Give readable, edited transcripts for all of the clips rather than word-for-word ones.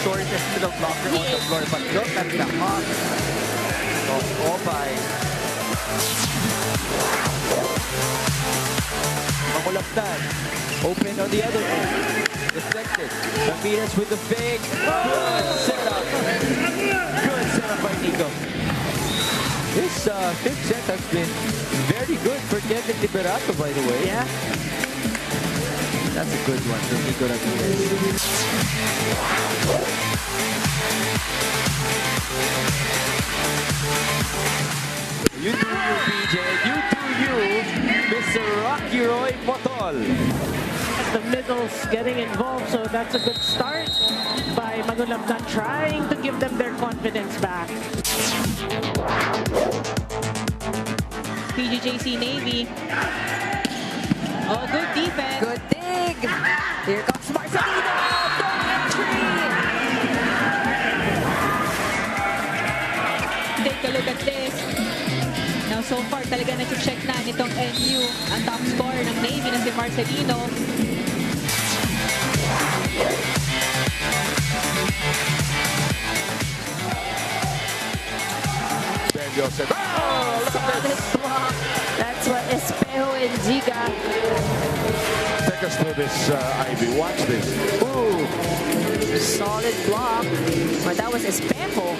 shortest middle blocker on the floor. But look at the hug of Obay. Mangulaptan. Open on the other end. Deflected. Ramirez with the fake. Good setup. Good setup by Nico. This fifth set has been very good for Kevin Liberato, by the way. Yeah. That's a good one from Nico Ramirez. You do you, BJ. You do you, Mr. Rocky Roy Motol. The middle's getting involved, so that's a good start by Mangulaptan, trying to give them their confidence back. PGJC Navy. Oh, good defense. Good dig. Here comes Marcelino. Don't entry. Take a look at this. Now, so far, talaga na-check na nitong NU ang top scorer ng Navy na si Marcelino. Joseph. Oh, look at this. That's what Espejo and Giga. Take us through this, Ivy. Watch this. Ooh, solid block. But that was Espejo.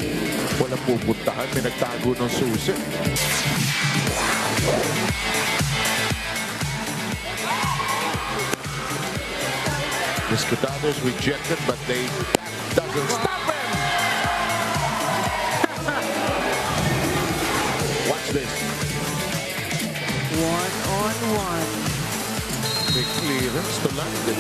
Walang pupuntahan. May nagtago ng susi. Escudato's rejected, but that doesn't stop him. Watch this. One-on-one. Big clearance to London.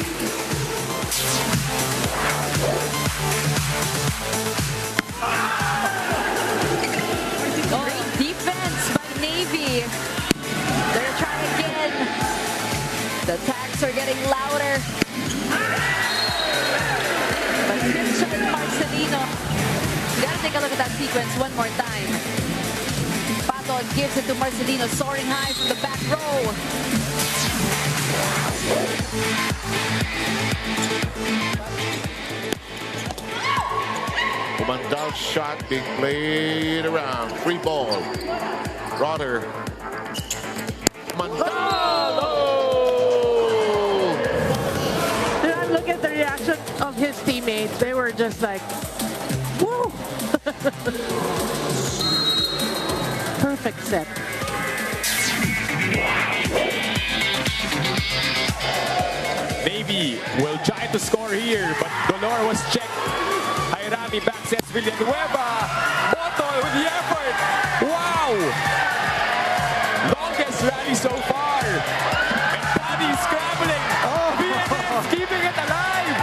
Great defense by Navy. They're trying again. The attacks are getting louder. But Christian Marcelino. You gotta take a look at that sequence one more time. Pato gives it to Marcelino, soaring high from the back row. Mandal's shot being played around. Free ball. Rotter. Mandal! Oh! Yeah, look at the reaction of his teammates. They were just like, woo! Perfect set. Navy will try to score here, but Dolor was checked. Jairami backsets Villanueva. Motol with the effort. Wow! Longest rally so far. And Paddy scrambling. Oh, VNS keeping it alive.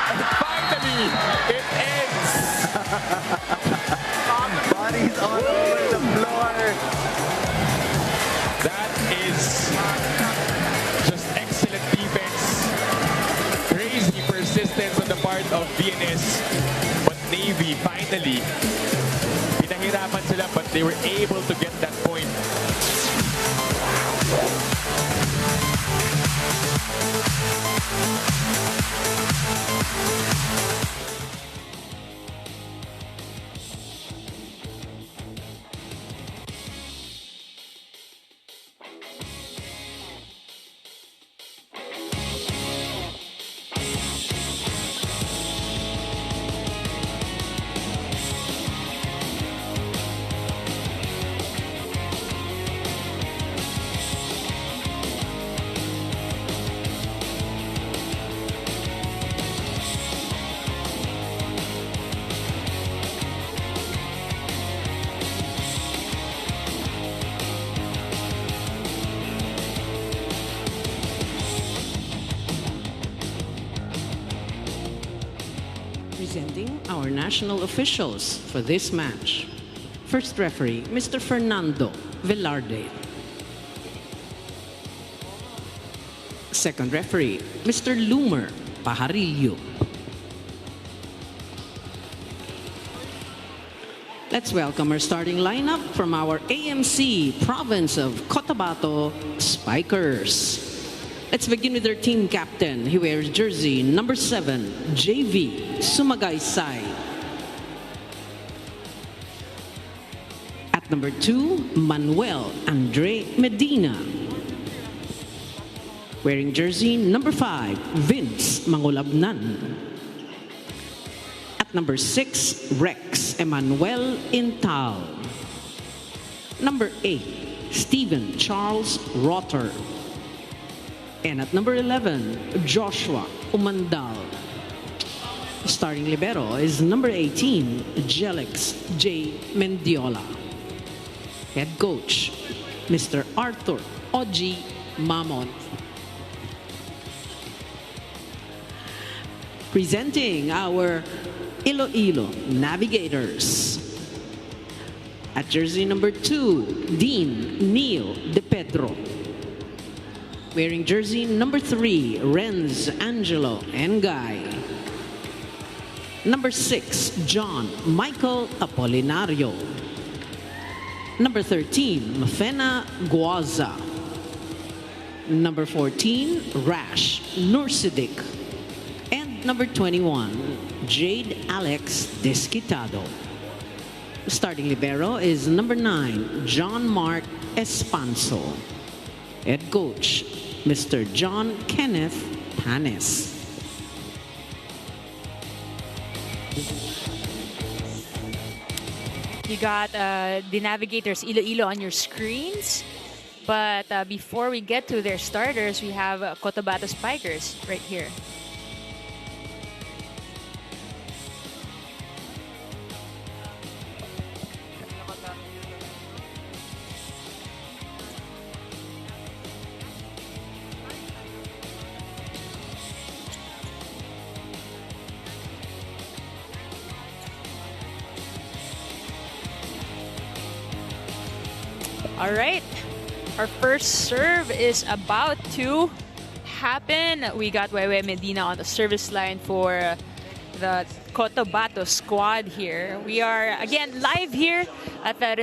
And finally, it ends. Bodies all over the floor. That is just excellent defense. Crazy persistence on the part of VNS. But Navy finally, pinahirapan sila but they were able to get that point. Presenting our national officials for this match. First referee, Mr. Fernando Velarde. Second referee, Mr. Lumer Pajarillo. Let's welcome our starting lineup from our AMC province of Cotabato Spikers. Let's begin with their team captain. He wears jersey number 7, JV Sumagaysay. At number 2, Manuel Andre Medina. Wearing jersey number 5, Vince Mangulabnan. At number 6, Rex Emmanuel Intal. Number 8, Stephen Charles Rotter. And at number 11, Joshua Umandal. Starting libero is number 18, Jelix J. Mendiola. Head coach, Mr. Arthur Oji Mamon. Presenting our Iloilo Navigators. At jersey number 2, Dean Neil De Pedro. Wearing jersey number 3, Renz Angelo Engay. Number 6, John Michael Apolinario. Number 13, Mafena Guaza. Number 14, Rash Nursidik. And number 21, Jade Alex Desquitado. Starting libero is number 9, John Mark Espanso. Head coach, Mr. John Kenneth Panes. You got the Navigators Iloilo on your screens. But before we get to their starters, we have COTABATO Spikers right here. All right, our first serve is about to happen. We got Wewe Medina on the service line for the COTABATO squad here. We are again live here at the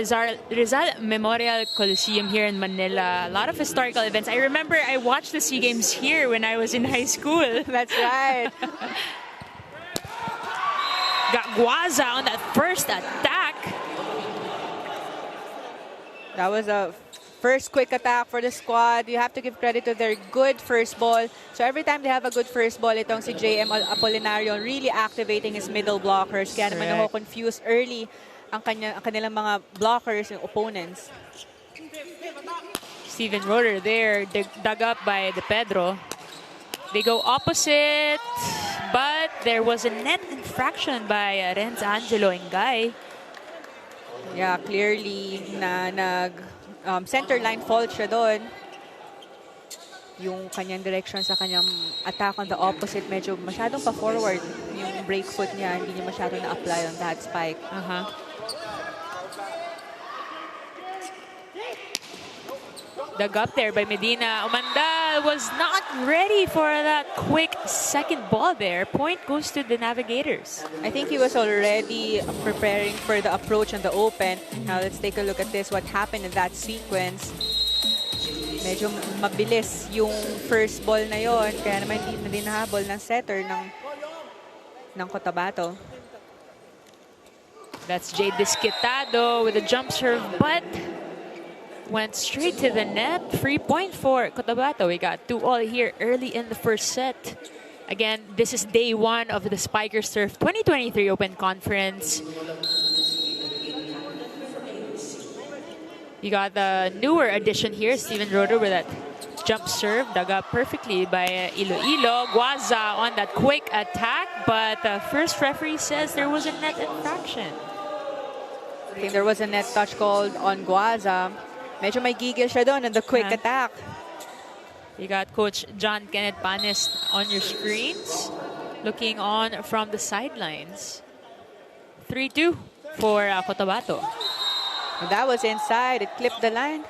Rizal Memorial Coliseum here in Manila. A lot of historical events. I remember I watched the SEA Games here when I was in high school. That's right. Got Guaza on that first attack. That was a first quick attack for the squad. You have to give credit to their good first ball. So every time they have a good first ball, itong si JM Apolinario really activating his middle blockers. Kaya naman confused early ang kanilang mga blockers, yung opponents. Steven Roeder there, dug up by De Pedro. They go opposite, but there was a net infraction by Renz Angelo Engay. Yeah, clearly na center line fault siya doon. Yung kanyang direction sa kanyang attack on the opposite, medyo masyadong pa-forward. Yung break foot niya, hindi niya masyadong na-apply on that spike. Dug up there by Medina. Umandal was not ready for that quick second ball there. Point goes to the Navigators. I think he was already preparing for the approach on the open. Now let's take a look at this. What happened in that sequence? Medyo mabilis yung first ball na yon. Kaya naman hindi nahabol ng setter ng COTABATO. That's Jade Desquitado with a jump serve, but went straight to the net. Free point for COTABATO. We got 2-all here early in the first set. Again, this is day 1 of the Spikers Turf 2023 Open Conference. You got the newer addition here, Steven Roeder with that jump serve. Dug up perfectly by Iloilo. Guaza on that quick attack, but the first referee says there was a net infraction. I think there was a net touch called on Guaza. Medyo may gigil siya doon in the quick attack. You got Coach John Kenneth Panes on your screens, looking on from the sidelines. 3-2 for COTABATO. That was inside. It clipped the line.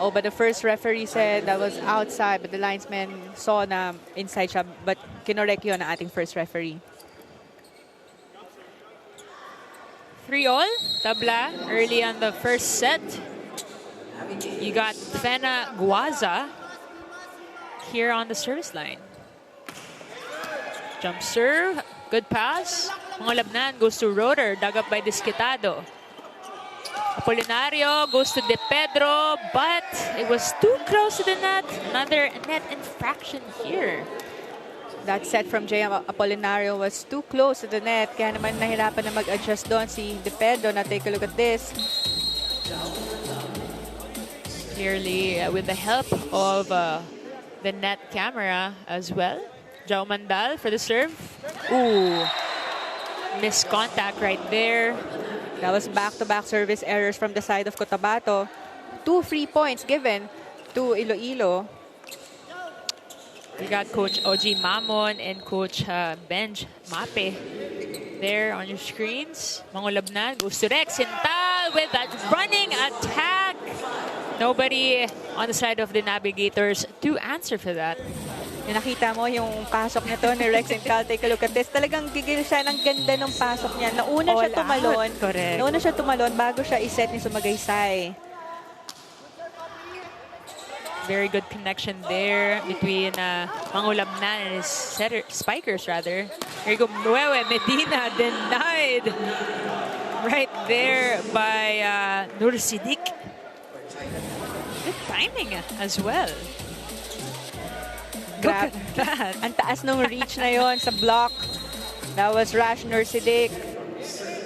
Oh, but the first referee said that was outside, but the linesman saw na inside siya. But kinorek yun ang ating first referee. 3-all, tabla early on the first set. You got Fena Guaza here on the service line. Jump serve, good pass. Mangolabnan goes to Rotor, dug up by Disquitado. Apolinario goes to De Pedro, but it was too close to the net. Another net infraction here. That set from JM Apolinario was too close to the net. Kaya naman nahirapan na mag-adjust doon si De Pedro. Now take a look at this. Clearly, with the help of the net camera as well. Jao Mandal for the serve. Ooh, missed contact right there. That was back-to-back service errors from the side of Cotabato. 2 free points given to Iloilo. We got Coach OG Mamon and Coach Benj Mape there on your screens. Mangolabnan goes to Rex Sintal with that running attack. Nobody on the side of the Navigators to answer for that. Yung nakita mo yung pasok nito ni Rex and Cal, take a look at this. Talagang gigil siya ng ganda ng pasok niya. Nauna siya tumalon. Correct. Nauna siya tumalon bago siya iset ni Sumagaysay. Very good connection there between Mangolabnan and his spikers, rather. Here you go, Nueve Medina denied right there by Nur Siddiq. Good timing as well. Look at that. Ang taas ng reach na yon sa block. That was Rash Nur Siddiq.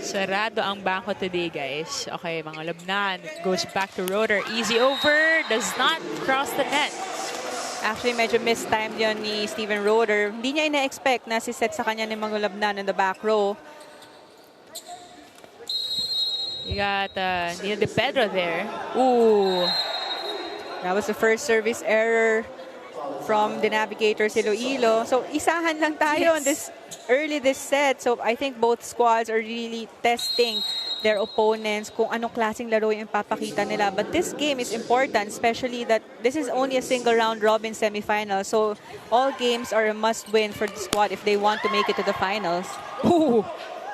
Sarado ang bangko today, guys. Okay, Mangolabnan goes back to Rotor. Easy over. Does not cross the net. Actually, medyo mistimed yon ni Steven Roder. Hindi niya ina-expect na si set sa kanya ni Mangolabnan in the back row. You got Neil De Pedro there. Ooh. That was the first service error from the Navigators Iloilo. So, isahan lang tayo on this this set. So, I think both squads are really testing their opponents kung anong klaseng laro yung papakita nila. But this game is important, especially that this is only a single round robin semifinal. So, all games are a must-win for the squad if they want to make it to the finals. Ooh.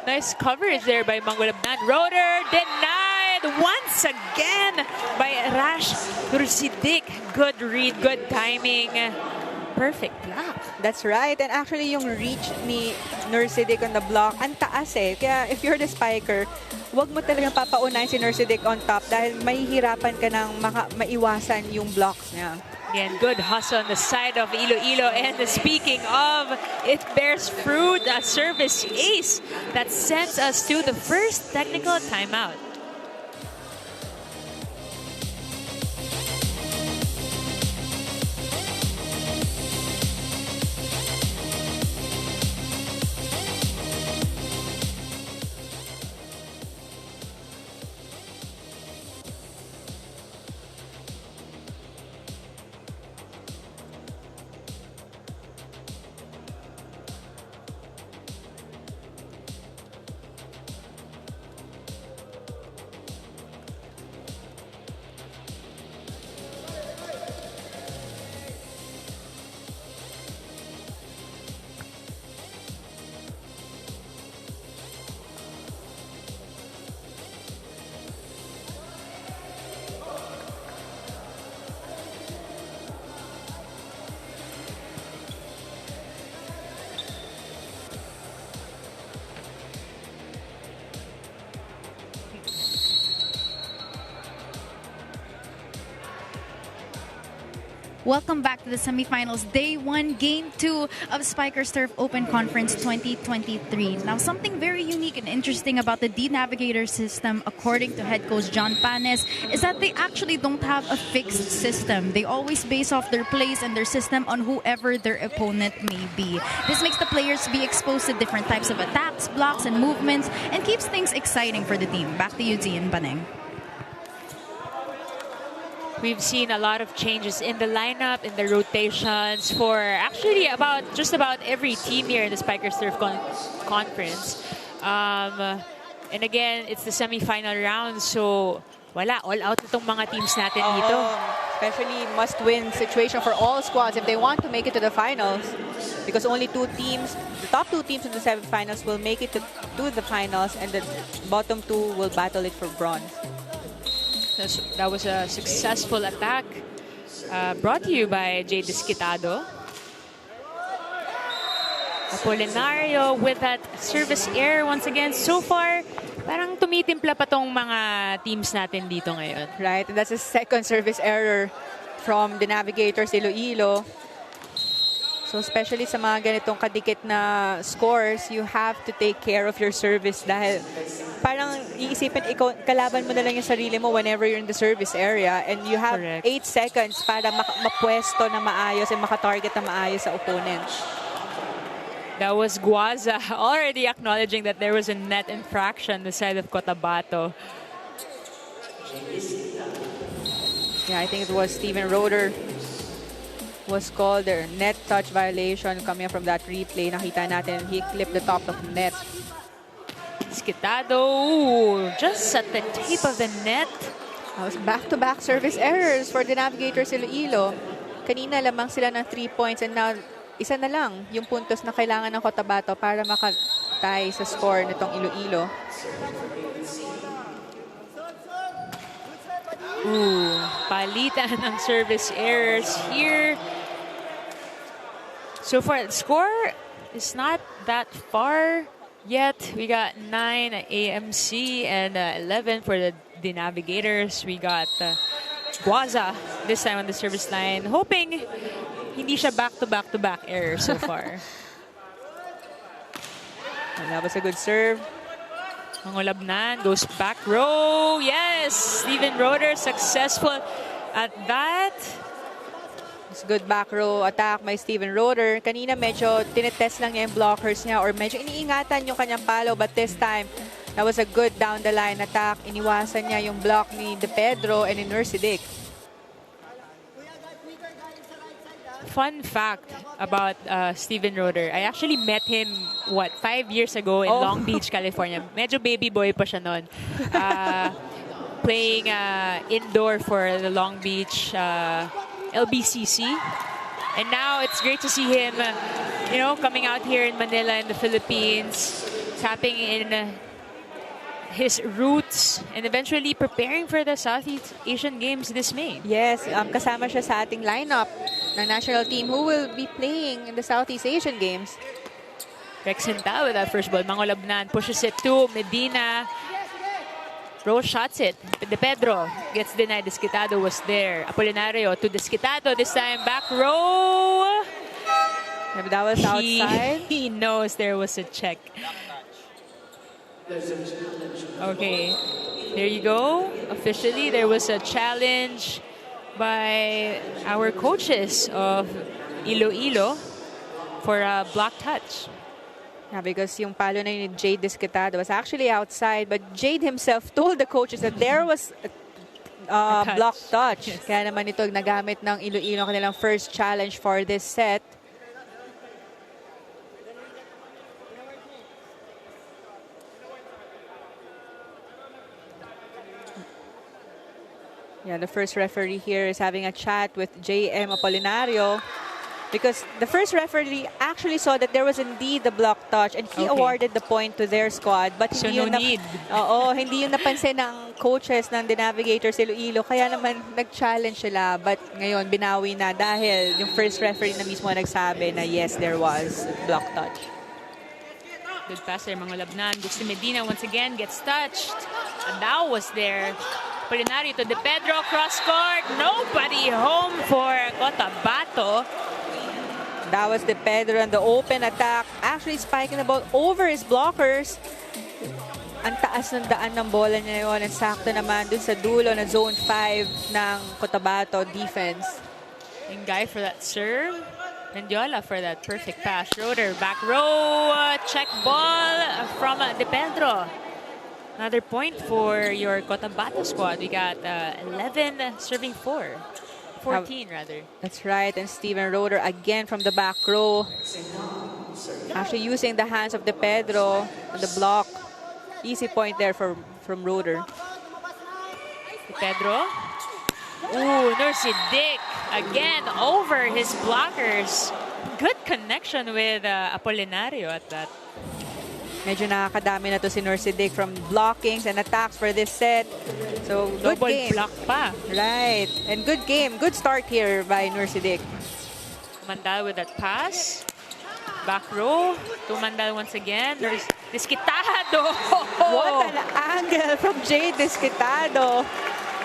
Nice coverage there by Mangolabnan. Rotor denied once again by Rash Tursidik. Good read, good timing. Perfect block. That's right. And actually, yung reach ni Nursidik on the block, ang taas eh. Kaya if you're the spiker, wag mo talagang papaunahin si Nursidik on top dahil mahihirapan ka nang maiwasan yung blocks niya. Again, good hustle on the side of Iloilo. And speaking of, it bears fruit, a service ace that sends us to the first technical timeout. Welcome back to the semifinals, day 1, game 2 of Spikers Turf Open Conference 2023. Now, something very unique and interesting about the D-Navigator system, according to head coach John Panes, is that they actually don't have a fixed system. They always base off their plays and their system on whoever their opponent may be. This makes the players be exposed to different types of attacks, blocks, and movements, and keeps things exciting for the team. Back to you, Z and Baneng. We've seen a lot of changes in the lineup, in the rotations for actually just about every team here in the Spikers Turf Conference. And again, it's the semi-final round, so wala, all out itong mga teams natin dito. Especially must-win situation for all squads if they want to make it to the finals. Because only 2 teams, the top 2 teams in the semi-finals will make it to the finals, and the bottom 2 will battle it for bronze. That was a successful attack Brought to you by Jay Desquitado. Apolinario with that service error once again. So far, parang tumitimpla pa tong mga teams natin dito ngayon. Right, and that's a second service error from the Navigators Iloilo. So especially sa mga ganitong kadikit na scores, you have to take care of your service dahil parang iisipin, ikaw, kalaban mo na lang yung sarili mo whenever you're in the service area and you have 8 seconds para mapwesto na maayos and makatarget na maayos sa opponent. That was Guaza already acknowledging that there was a net infraction on the side of Cotabato. Yeah, I think it was Steven Roeder was called their net touch violation coming from that replay. Nakita natin, he clipped the top of net. Desquitado just at the tip of the net. That was back-to-back service errors for the Navigators Iloilo. Kanina lamang sila ng 3 points and now isa na lang yung puntos na kailangan ng Cotabato para makatay sa score nitong Iloilo. Palitan ng service errors here. So far, the score is not that far yet. We got 9 AMC and 11 for the Navigators. We got Guaza this time on the service line, hoping hindi siya back-to-back-to-back error so far. That was a good serve. Mangolabnan goes back row. Yes! Steven Roeder successful at that. It's good back row attack by Steven Roeder. Kanina medyo tinetest lang niya yung blockers niya or medyo iniingatan yung kanyang palo. But this time, that was a good down the line attack. Iniwasan niya yung block ni De Pedro and ni Nursidic. Fun fact about Steven Roeder. I actually met him, 5 years ago in Long Beach, California. Medyo baby boy pa siya noon. Playing indoor for the Long Beach LBCC. And now it's great to see him, coming out here in Manila in the Philippines, tapping in his roots and eventually preparing for the Southeast Asian Games this May. Yes, kasama siya sa ating lineup ng national team who will be playing in the Southeast Asian Games. Rex Hinta with that first ball. Mangolabnan pushes it to Medina. Rose shots it. De Pedro gets denied. Desquitado was there. Apolinario to Desquitado. This time back row. Maybe that was outside. He knows there was a check. Okay, there you go. Officially, there was a challenge by our coaches of Iloilo for a block touch. Yeah, because yung palo na yun ni Jade Desquitado was actually outside, but Jade himself told the coaches that there was a block touch. Yes. Kaya naman ito nagamit ng Iloilo kanilang first challenge for this set. Yeah, the first referee here is having a chat with J.M. Apolinario because the first referee actually saw that there was indeed the block touch and he awarded the point to their squad. But So hindi no need. Hindi yun napansin ng coaches ng The Navigators Iloilo. Kaya naman nag-challenge sila. But ngayon, binawi na dahil yung first referee na mismo nagsabi na yes, there was block touch. Good pass there, Mangolabnan. Gusto Medina once again gets touched. Adao was there. Apolinario to De Pedro, cross court. Nobody home for Cotabato. That was De Pedro and the open attack. Actually spiking the ball over his blockers. Ang taas ng daan ng bola niya yun. And sakto naman dun sa dulo na zone 5 ng Cotabato defense. And Guy for that serve. Mendiola for that perfect pass. Schroeder back row. Check ball from De Pedro. Another point for your Cotabato squad. We got 11 serving 4. 14 rather. That's right. And Steven Roeder again from the back row. Actually using the hands of De Pedro on the block. Easy point there from Roeder. De Pedro. Ooh, Nursidic again over his blockers. Good connection with Apolinario at that. Medyo nakakadami na to si Nursidic from blockings and attacks for this set. So, good Double game. block pa. Right. And good game. Good start here by Nursidic. Mandal with that pass. Back row. To Mandal once again. There's Disquitado. What an angle from Jade Disquitado.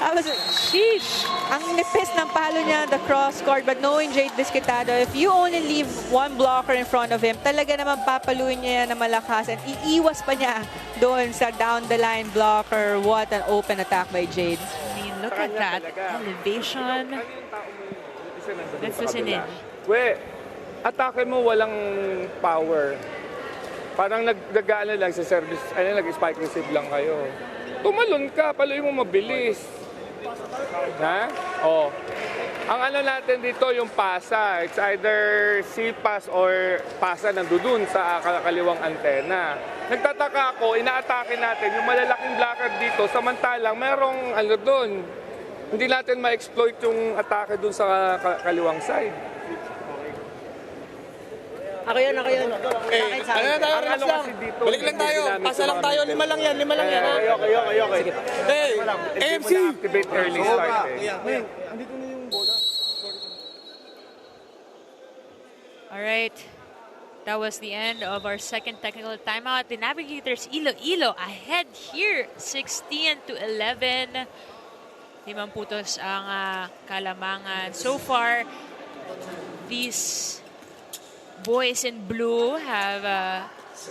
That was, Sheesh. ang nipis ng palo niya, the cross court. But knowing Jade Disquitado, if you only leave one blocker in front of him, talaga naman papaluin niya yan na malakas. And iiwas pa niya doon sa down the line blocker. What an open attack by Jade. I mean, look at that elevation. Let's listen in. Atake mo walang power. Parang nag-ano lang sa service, nag-spike receive lang kayo. Tumalon ka, paluin mo mabilis. Ha? Oh. Ang ano natin dito yung pasa. It's either C-pass or pasa nandun sa kaliwang antena. Nagtataka ako, inaatake natin yung malalaking blocker dito, samantalang merong ano doon. Hindi natin ma-exploit yung atake doon sa kaliwang side. Ako yun. Ano na tayo, relax lang. Balik lang tayo. Pasa lang tayo. 5 lang yan. Ha? Okay. Hey, AMC! Activate early start Alright. That was the end of our second technical timeout. The Navigators Iloilo ahead here, 16-11. 5 putos ang kalamangan. So far, these boys in blue have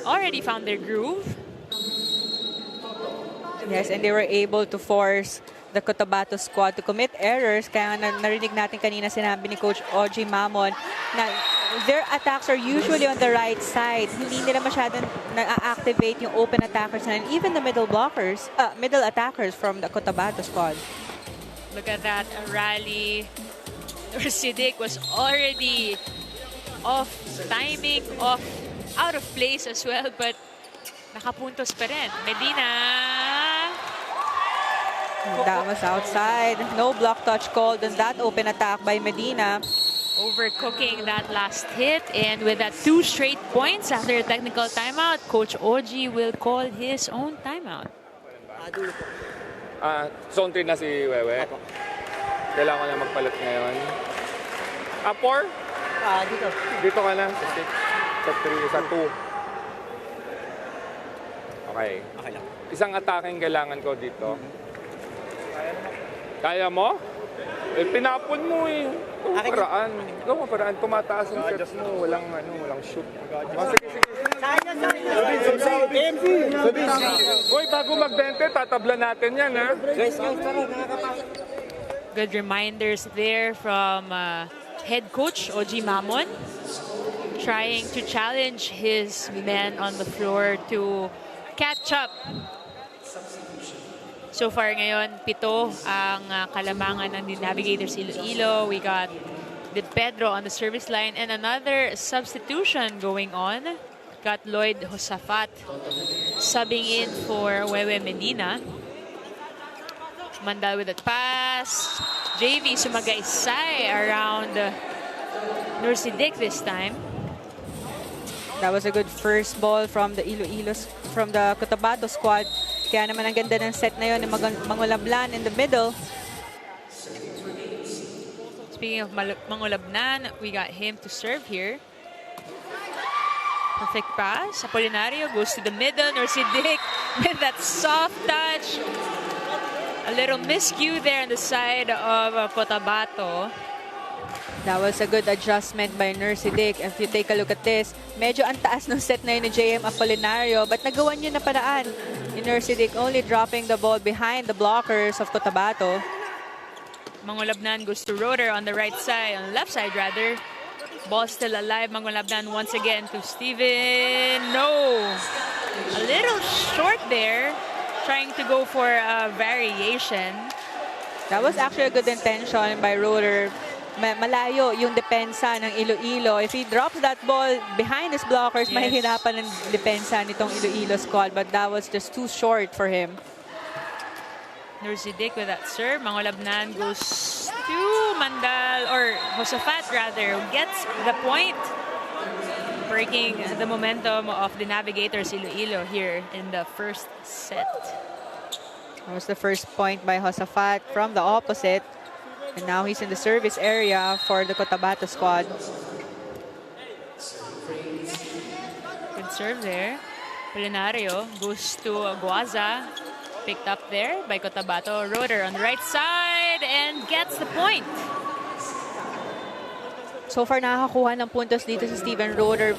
already found their groove. Yes, and they were able to force the Cotabato squad to commit errors. Kaya narinig natin kanina sinabi ni Coach Oji Mamon na their attacks are usually on the right side. Hindi nila masyadong na-activate yung open attackers and even the middle blockers, middle attackers from the Cotabato squad. Look at that rally. Nursidic was already off timing, out of place as well, but nakapuntos pa rin. Medina. That was outside. No block touch called on that open attack by Medina. Overcooking that last hit, and with that 2 straight points after a technical timeout, Coach Oji will call his own timeout. Zone 3 na si Wewe. Kailangan na magpalit ngayon. 4? Dito. Dito ka na. Sa 3, sa 2. Okay. Okay lang. Isang atake kailangan ko dito. Kaya mo? Pinapon mo eh. Gawang paraan. Tumataas ang set mo. Walang shoot. Sige. AMC! Hoy, bago mag-20, tatabla natin yan, ha? Guys, tara, nakakapasok. Good reminders there from head coach Oji Mamon, trying to challenge his men on the floor to catch up. So far ngayon, 7 ang kalamangan ng Navigators Iloilo. We got the Pedro on the service line and another substitution going on. Got Lloyd Josafat subbing in for Wewe Medina. Mandal with that pass. JV sumagaysay around Nursidic this time. That was a good first ball from the from the Cotabato squad. Kaya naman ang ganda ng set na yun, ng Mangulablan in the middle. Speaking of Mangulabnan, we got him to serve here. Perfect pass. Apolinario goes to the middle. Nursidic with that soft touch. A little miscue there on the side of Cotabato. That was a good adjustment by Nursidic. If you take a look at this, medyo ang taas ng set na yun ni JM Apolinario, but nagawan yun na paraan ni Nursidic, only dropping the ball behind the blockers of Cotabato. Mangulabnan goes to Rotor on the right side, on the left side rather. Ball still alive. Mangulabnan once again to Steven. No! A little short there. Trying to go for a variation. That was actually a good intention by Rotor. Malayo yung depensa ng Iloilo. If he drops that ball behind his blockers, yes, mahihirapan ng depensa nitong Iloilo squad. But that was just too short for him. Nursidic with that serve. Mangulabnan goes to Mandal, or Josafat rather, who gets the point. breaking the momentum of the Navigators Iloilo here in the first set. That was the first point by Josafat from the opposite. And now he's in the service area for the Cotabato squad. Good serve there. Polinario goes to Guaza. Picked up there by Cotabato. Roder on the right side and gets the point. So far, nakakakuha ng puntos dito si Steven Roder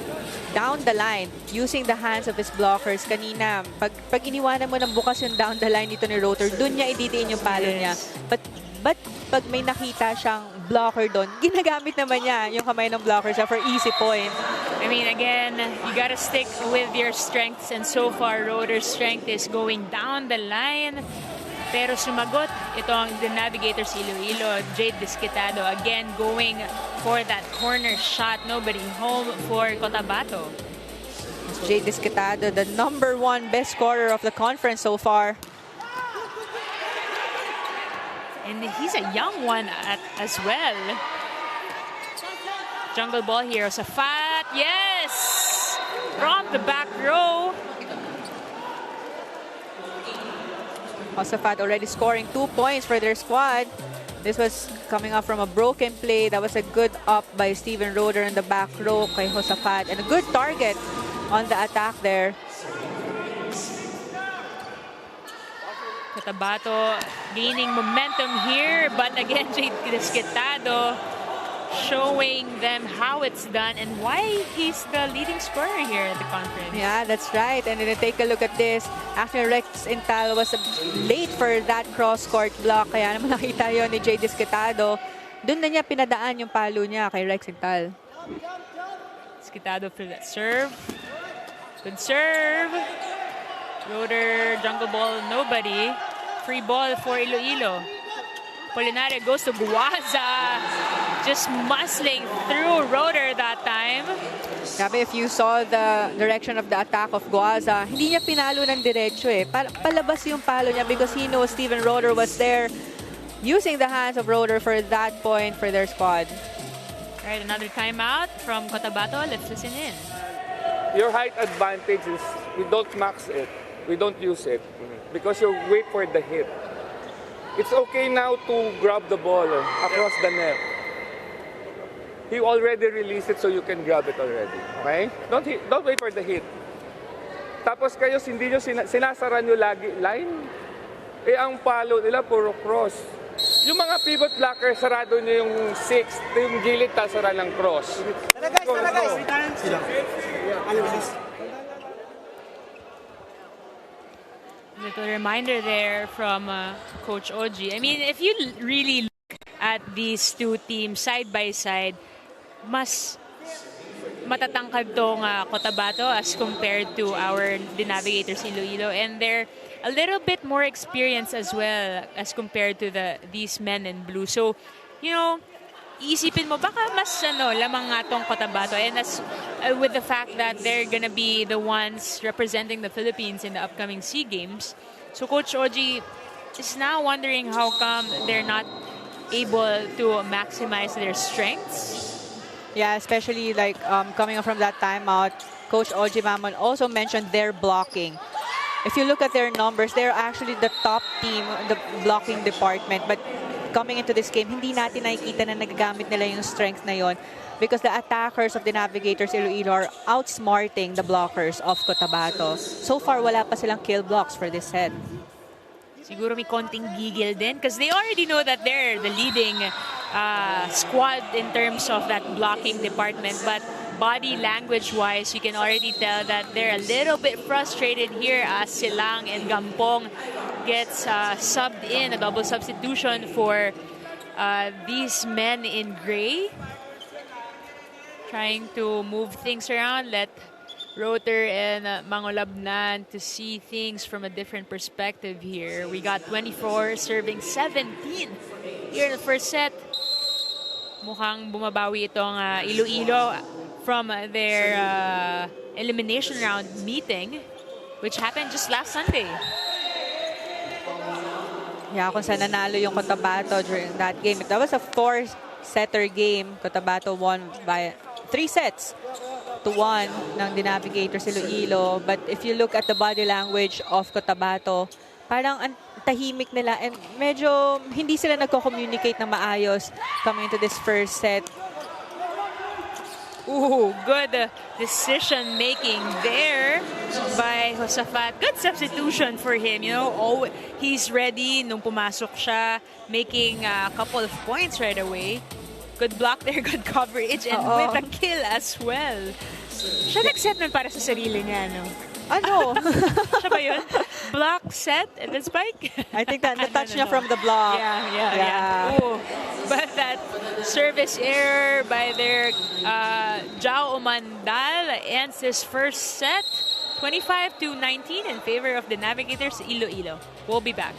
down the line using the hands of his blockers. Kanina, pag iniwanan mo ng bukas yung down the line dito ni Roder, dun niya ididiin yung palo niya. But pag may nakita siyang blocker doon, ginagamit naman niya yung kamay ng blocker siya for easy point. I mean, again, you gotta stick with your strengths, and so far, Roder's strength is going down the line. Pero sumagot itong the Navigators Iloilo. Jade Disquitado again going for that corner shot. Nobody home for Cotabato. Jade Disquitado, the #1 best scorer of the conference so far. And he's a young one as well. Jungle ball here. Safat, yes! From the back row. Josafat already scoring 2 points for their squad. This was coming up from a broken play. That was a good up by Steven Roder in the back row kay Josafat. And a good target on the attack there. Cotabato gaining momentum here. But again, Jade Disquitado showing them how it's done and why he's the leading scorer here at the conference. Yeah, that's right. And then take a look at this. After Rex Intal was late for that cross-court block, kaya naman nakita yun ni Jay Disquitado. Doon na niya pinadaan yung palo niya kay Rex Intal. Disquitado for that serve. Good serve. Roder, jungle ball, nobody. Free ball for Iloilo. Polinario goes to Guaza. Just muscling through Roder that time. Sabi, if you saw the direction of the attack of Guaza, hindi niya pinalo ng diretso eh. Palabas yung palo niya because he knows Steven Roder was there using the hands of Roder for that point for their squad. All right, another timeout from Cotabato. Let's listen in. Your height advantage is we don't max it. We don't use it because you wait for the hit. It's okay now to grab the ball across the net. He already released it so you can grab it already. Okay? Don't wait for the hit. Tapos kayo, hindi nyo sinasara nyo lagi line. Eh, ang palo nila, puro cross. Yung mga pivot blocker, sarado nyo yung 6. Yung gilid, sara ng cross. Tara guys! Little reminder there from Coach Oji. I mean, if you really look at these two teams side by side, mas matatangkad tong Cotabato as compared to the Navigators Iloilo, and they're a little bit more experienced as well as compared to these men in blue. So, you know, iisipin mo baka mas lamang nga tong Cotabato, and as with the fact that they're gonna be the ones representing the Philippines in the upcoming SEA Games. So Coach Oji is now wondering how come they're not able to maximize their strengths. Yeah, especially like coming up from that timeout, Coach Oji Mamon also mentioned their blocking. If you look at their numbers, they're actually the top team in the blocking department. But coming into this game, hindi natin nakikita na nagagamit nila yung strength na yon because the attackers of the Navigators Iloilo are outsmarting the blockers of Cotabato. So far, wala pa silang kill blocks for this set. Siguro may konting gigil din because they already know that they're the leading squad in terms of that blocking department. But body language-wise, you can already tell that they're a little bit frustrated here as Silang and Gampong gets subbed in, a double substitution for these men in gray. Trying to move things around, let Roter and Mangolabnan to see things from a different perspective here. We got 24 serving 17 here in the first set. Mukhang bumabawi itong Iloilo from their elimination round meeting, which happened just last Sunday. Yeah, kung saan nanalo yung Cotabato during that game. That was a 4-setter game. Cotabato won by 3 sets. 2-1 ng The Navigators Iloilo. But if you look at the body language of COTABATO, parang ang tahimik nila and medyo hindi sila nagko-communicate na maayos coming into this first set. Ooh, good decision making there by Josafat. Good substitution for him. You know, he's ready nung pumasok siya, making a couple of points right away. Good block there, good coverage, and with a kill as well. Siya nag-set nun para sa sarili niya, no? Ano? Siya ba yun? Block, set, and then spike? I think that na-touch niya from the block. Yeah. Ooh, but that service error by their Jao Omandal ends this first set 25-19 in favor of the Navigators Iloilo. We'll be back.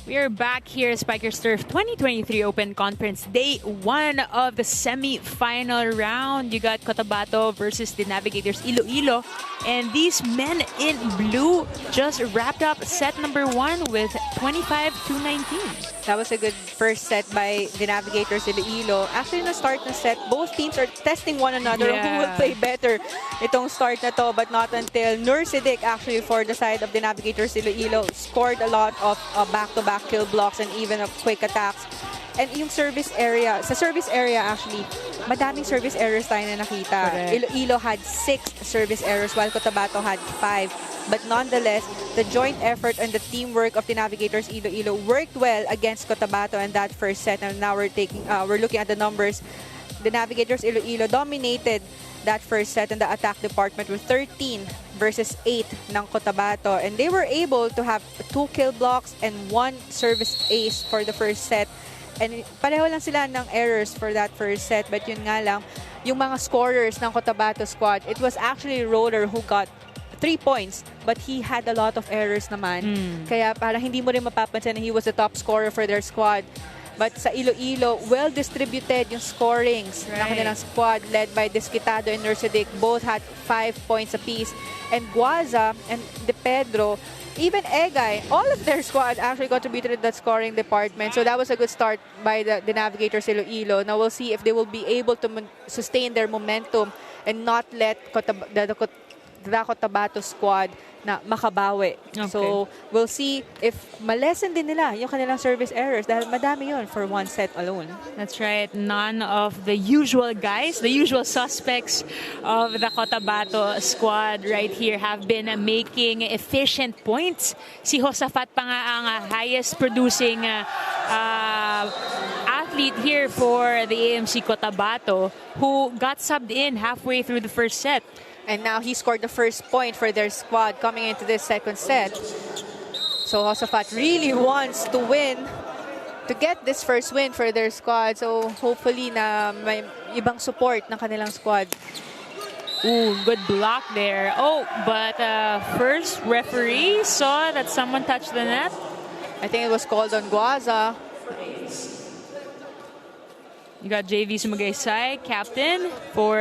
We are back here at Spikers Turf 2023 Open Conference, day 1 of the semi-final round. You got COTABATO versus the Navigators Iloilo. And these men in blue just wrapped up set number 1 with 25-19. That was a good first set by the Navigators Iloilo. Actually, na start na set, both teams are testing one another who will play better itong start na to, but not until Nursidik actually for the side of the Navigators Iloilo scored a lot of back-to-back kill blocks and even quick attacks. And yung service area, sa service area actually, madaming service errors tayo na nakita. Iloilo had 6 service errors while COTABATO had 5. But nonetheless, the joint effort and the teamwork of the Navigators Iloilo worked well against COTABATO in that first set. And now we're looking at the numbers. The Navigators Iloilo dominated that first set in the attack department with 13 versus 8 ng COTABATO. And they were able to have 2 kill blocks and 1 service ace for the first set. And pareho lang sila ng errors for that first set. But yun nga lang, yung mga scorers ng COTABATO squad, it was actually Roller who got 3 points, but he had a lot of errors naman. Kaya parang hindi mo rin mapapansin na he was the top scorer for their squad. But sa Iloilo, well-distributed yung scorings ng kanilang squad led by Desquitado and Nursidik. Both had 5 points apiece. And Guaza and De Pedro, even Egay, all of their squad actually contributed to that scoring department. So that was a good start by the Navigators Iloilo. Now we'll see if they will be able to sustain their momentum and not let the COTABATO squad na makabawi. Okay. So, we'll see if malesen din nila yung kanilang service errors dahil madami yun for one set alone. That's right. None of the usual guys, the usual suspects of the COTABATO squad right here have been making efficient points. Si Josafat pa nga ang highest producing athlete here for the AMC COTABATO who got subbed in halfway through the first set. And now he scored the first point for their squad coming into this second set. So Josafat really wants to win to get this first win for their squad. So hopefully na may ibang support ng kanilang squad. Ooh, good block there. Oh, but first referee saw that someone touched the net. I think it was called on Guaza. You got JV Sumagaysay, captain for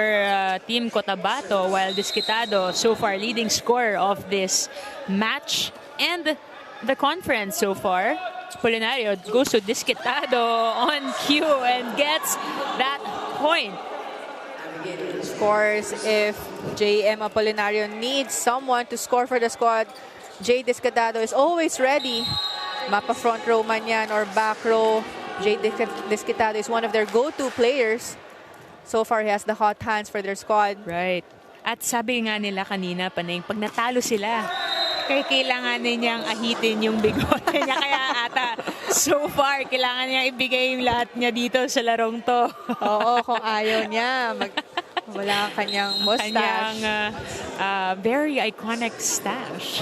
Team Cotabato, while Disquitado, so far leading scorer of this match and the conference so far. Polinario goes to Disquitado on cue and gets that point. Of course, if JM Apolinario needs someone to score for the squad, Jay Disquitado is always ready. Mapa front row man yan or back row. Jay Disquitado is one of their go-to players. So far, he has the hot hands for their squad. Right. At sabi nga nila kanina, Panay, pag natalo sila, kaya kailangan niyang ahitin yung bigote niya. Kaya ata, so far, kailangan niya ibigay yung lahat niya dito sa larong to. Oo, kung ayaw niya, wala ang kanyang mustache. Kanyang very iconic stash.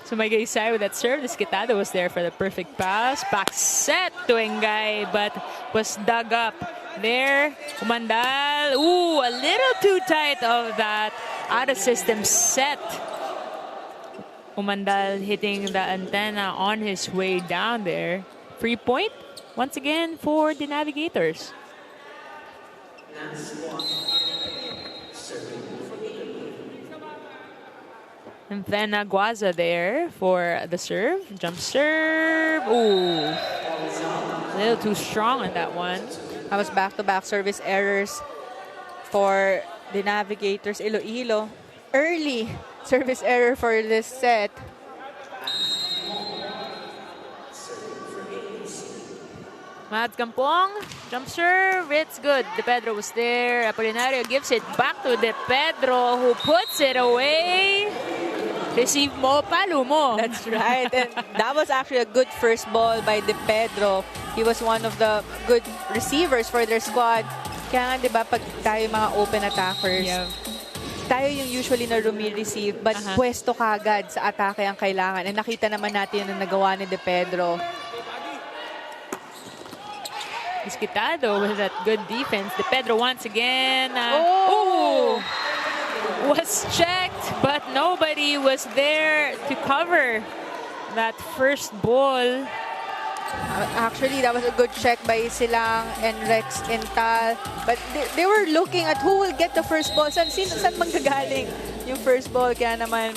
Sumagaysay with that serve. Disquitado was there for the perfect pass. Back set to Engay, but was dug up there. Umandal. Ooh, a little too tight of that out-of-system set. Umandal hitting the antenna on his way down there. Free point once again for the Navigators. And then Guaza there for the serve. Jump serve. Ooh. A little too strong on that one. That was back-to-back service errors for the Navigators. Iloilo. Early service error for this set. Mads Gampong. Jump serve. It's good. De Pedro was there. Apolinario gives it back to De Pedro, who puts it away. Receive mo, palo mo. That's right. And that was actually a good first ball by De Pedro. He was one of the good receivers for their squad. Kaya nga, di ba, pag tayo mga open attackers, tayo yung usually na receive, but pwesto kagad sa atake ang kailangan. And nakita naman natin yung nagawa ni De Pedro. Disquitado with that good defense. De Pedro once again. Was checked, but nobody was there to cover that first ball. Actually, that was a good check by Silang and Rex Intal. But they were looking at who will get the first ball. Saan manggagaling yung first ball? Kaya naman,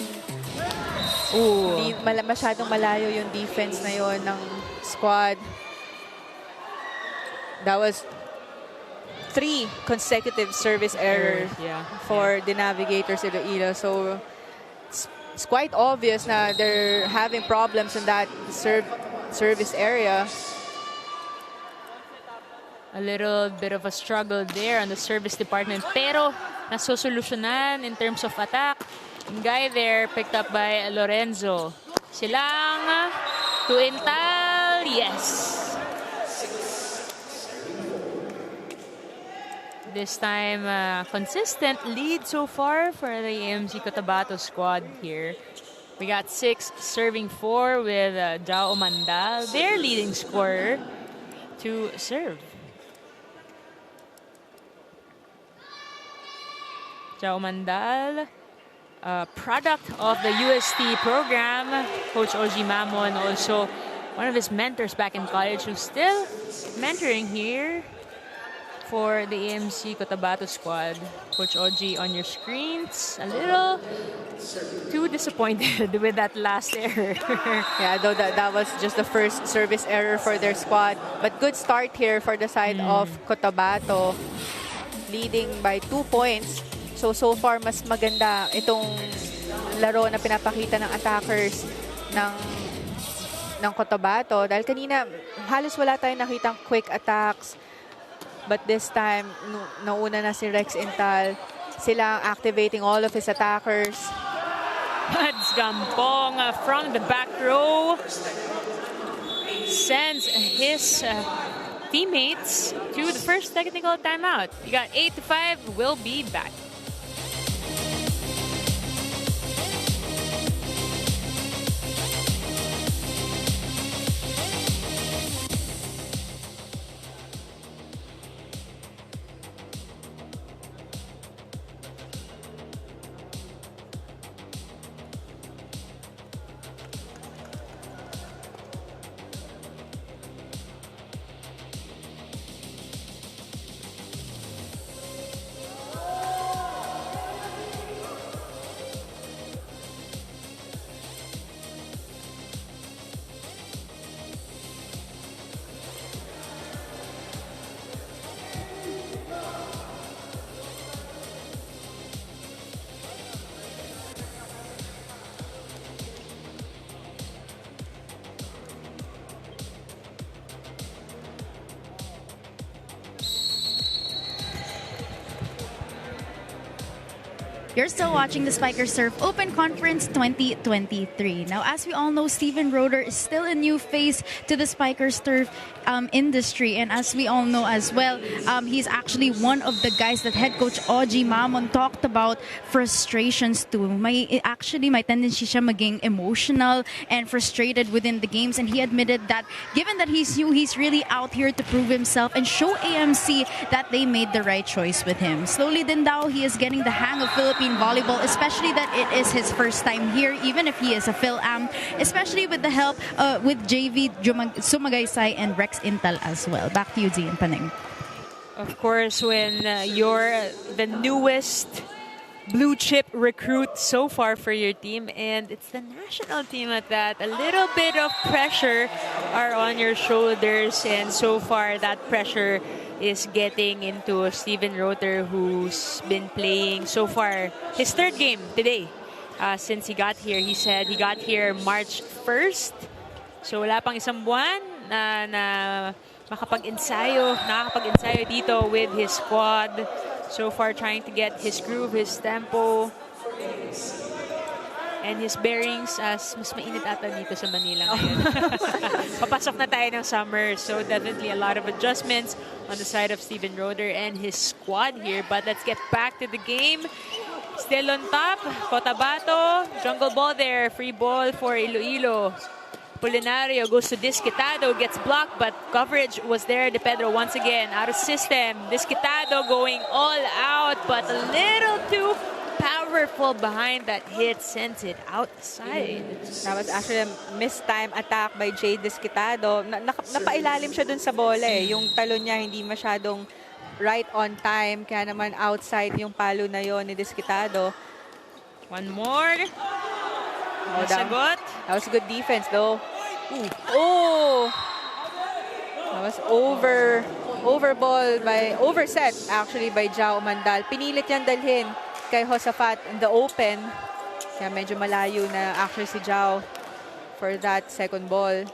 masyadong malayo yung defense na yon ng squad. That was 3 consecutive service errors for the Navigators Iloilo. So it's quite obvious na they're having problems in that service area. A little bit of a struggle there on the service department. Pero nasosolusyonan in terms of attack. Yung guy there picked up by Lorenzo. Silang to Intal. Yes. This time, consistent lead so far for the AMC Cotabato squad here. We got 6 serving 4 with Jao Mandal, their leading scorer, to serve. Jao Mandal, product of the UST program. Coach Oji Mamon, also one of his mentors back in college, who's still mentoring here for the AMC Cotabato squad. Coach Oji on your screens. A little too disappointed with that last error. Yeah, though that was just the first service error for their squad. But good start here for the side of Cotabato, leading by 2 points. So far, mas maganda itong laro na pinapakita ng attackers ng Cotabato. Dahil kanina, halos wala tayong nakitang quick attacks. But this time, nauna na si Rex Intal. Sila activating all of his attackers. Mads Gampong from the back row sends his teammates to the first technical timeout. You got 8-5. We'll be back. You're still watching the Spiker Surf Open Conference 2023. Now, as we all know, Steven Roeder is still a new face to the Spiker Surf industry. And as we all know as well, he's actually one of the guys that head coach Oji Mamon talked about frustrations to. May tendency siya maging emotional and frustrated within the games. And he admitted that given that he's new, he's really out here to prove himself and show AMC that they made the right choice with him. Slowly din daw, he is getting the hang of Philippine volleyball, especially that it is his first time here, even if he is a Phil-Am, especially with the help with JV Sumagaysay and Rex Intal as well. Back to you, Zee and Paneng. Of course, when you're the newest blue chip recruit so far for your team, and it's the national team at that, a little bit of pressure are on your shoulders, and so far that pressure is getting into Steven Roeder, who's been playing so far his third game today since he got here. He said he got here March 1st, so wala pang isang buwan na nakakapag-ensayo dito with his squad. So far, trying to get his groove, his tempo, and his bearings. As mas mainit ata dito sa Manila ngayon. Papasok na tayo ng summer, so definitely a lot of adjustments on the side of Steven Roeder and his squad here. But let's get back to the game. Still on top, COTABATO, jungle ball there, free ball for Iloilo. Apolinario goes to Disquitado, gets blocked, but coverage was there. De Pedro once again out of system. Disquitado going all out, but a little too powerful behind that hit, sends it outside. That was actually a mistime attack by Jay Disquitado. Napailalim siya dun sa bola eh. Yung talon niya hindi masyadong right on time, kaya naman outside yung palo na yon ni Disquitado. One more. That was good defense though. Ooh. Oh! That was overset actually by Jao Mandal. Pinilit yan dalhin kay Josafat in the open. Kaya medyo malayo na actually si Jao for that second ball.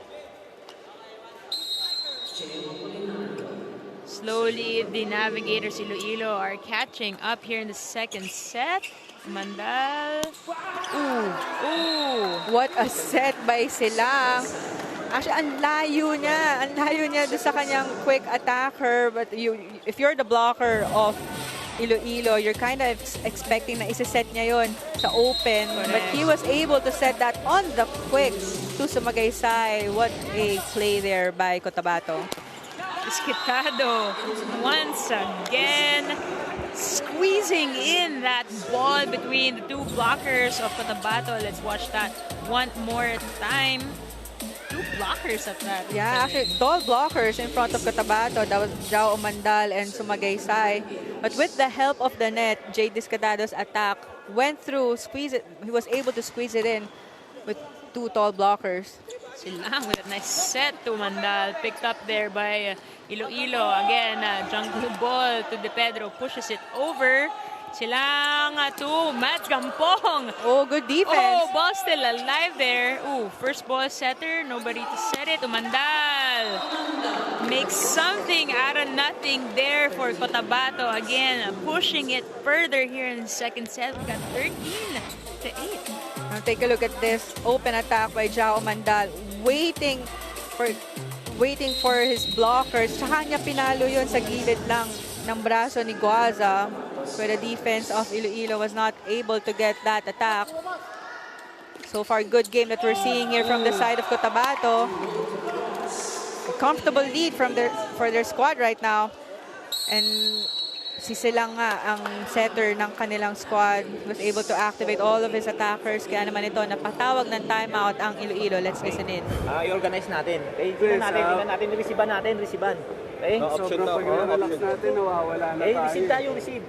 Slowly, the Navigators Iloilo are catching up here in the second set. Mandal. Ooh. What a set by Silang. Actually, ang layo niya doon sa kanyang quick attacker. But if you're the blocker of Iloilo, you're kind of expecting na isa-set niya yon sa open. Correct. But he was able to set that on the quick to Sumagaysay. What a play there by COTABATO. Disquitado once again squeezing in that ball between the two blockers of COTABATO. Let's watch that one more time. Two blockers at that. Yeah, actually, tall blockers in front of COTABATO. That was Jao Mandal and Sumagaysay. But with the help of the net, Jay Discatado's attack went through, he was able to squeeze it in with two tall blockers. Silang with a nice set to Mandal. Picked up there by Iloilo. Again, jungle ball to De Pedro. Pushes it over. Silang to Matt Gampong. Oh, good defense. Oh, ball still alive there. Ooh, first ball setter. Nobody to set it. Mandal makes something out of nothing there for COTABATO. Again, pushing it further here in the second set. We got 13-8. Now take a look at this open attack by Jao Mandal. Waiting for his blockers. Tsaka niya pinalo yun sa gilid lang ng braso ni Guaza, where the defense of Iloilo was not able to get that attack. So far, good game that we're seeing here from the side of COTABATO. A comfortable lead for their squad right now. And si Silang nga ang setter ng kanilang squad, was able to activate all of his attackers. Kaya naman ito, napatawag ng timeout ang Iloilo. Let's listen in. I-organize natin. Tingnan natin, receivean natin. Okay? Sobrang pag-relax natin, nawawala na tayo. Receive tayo, receive.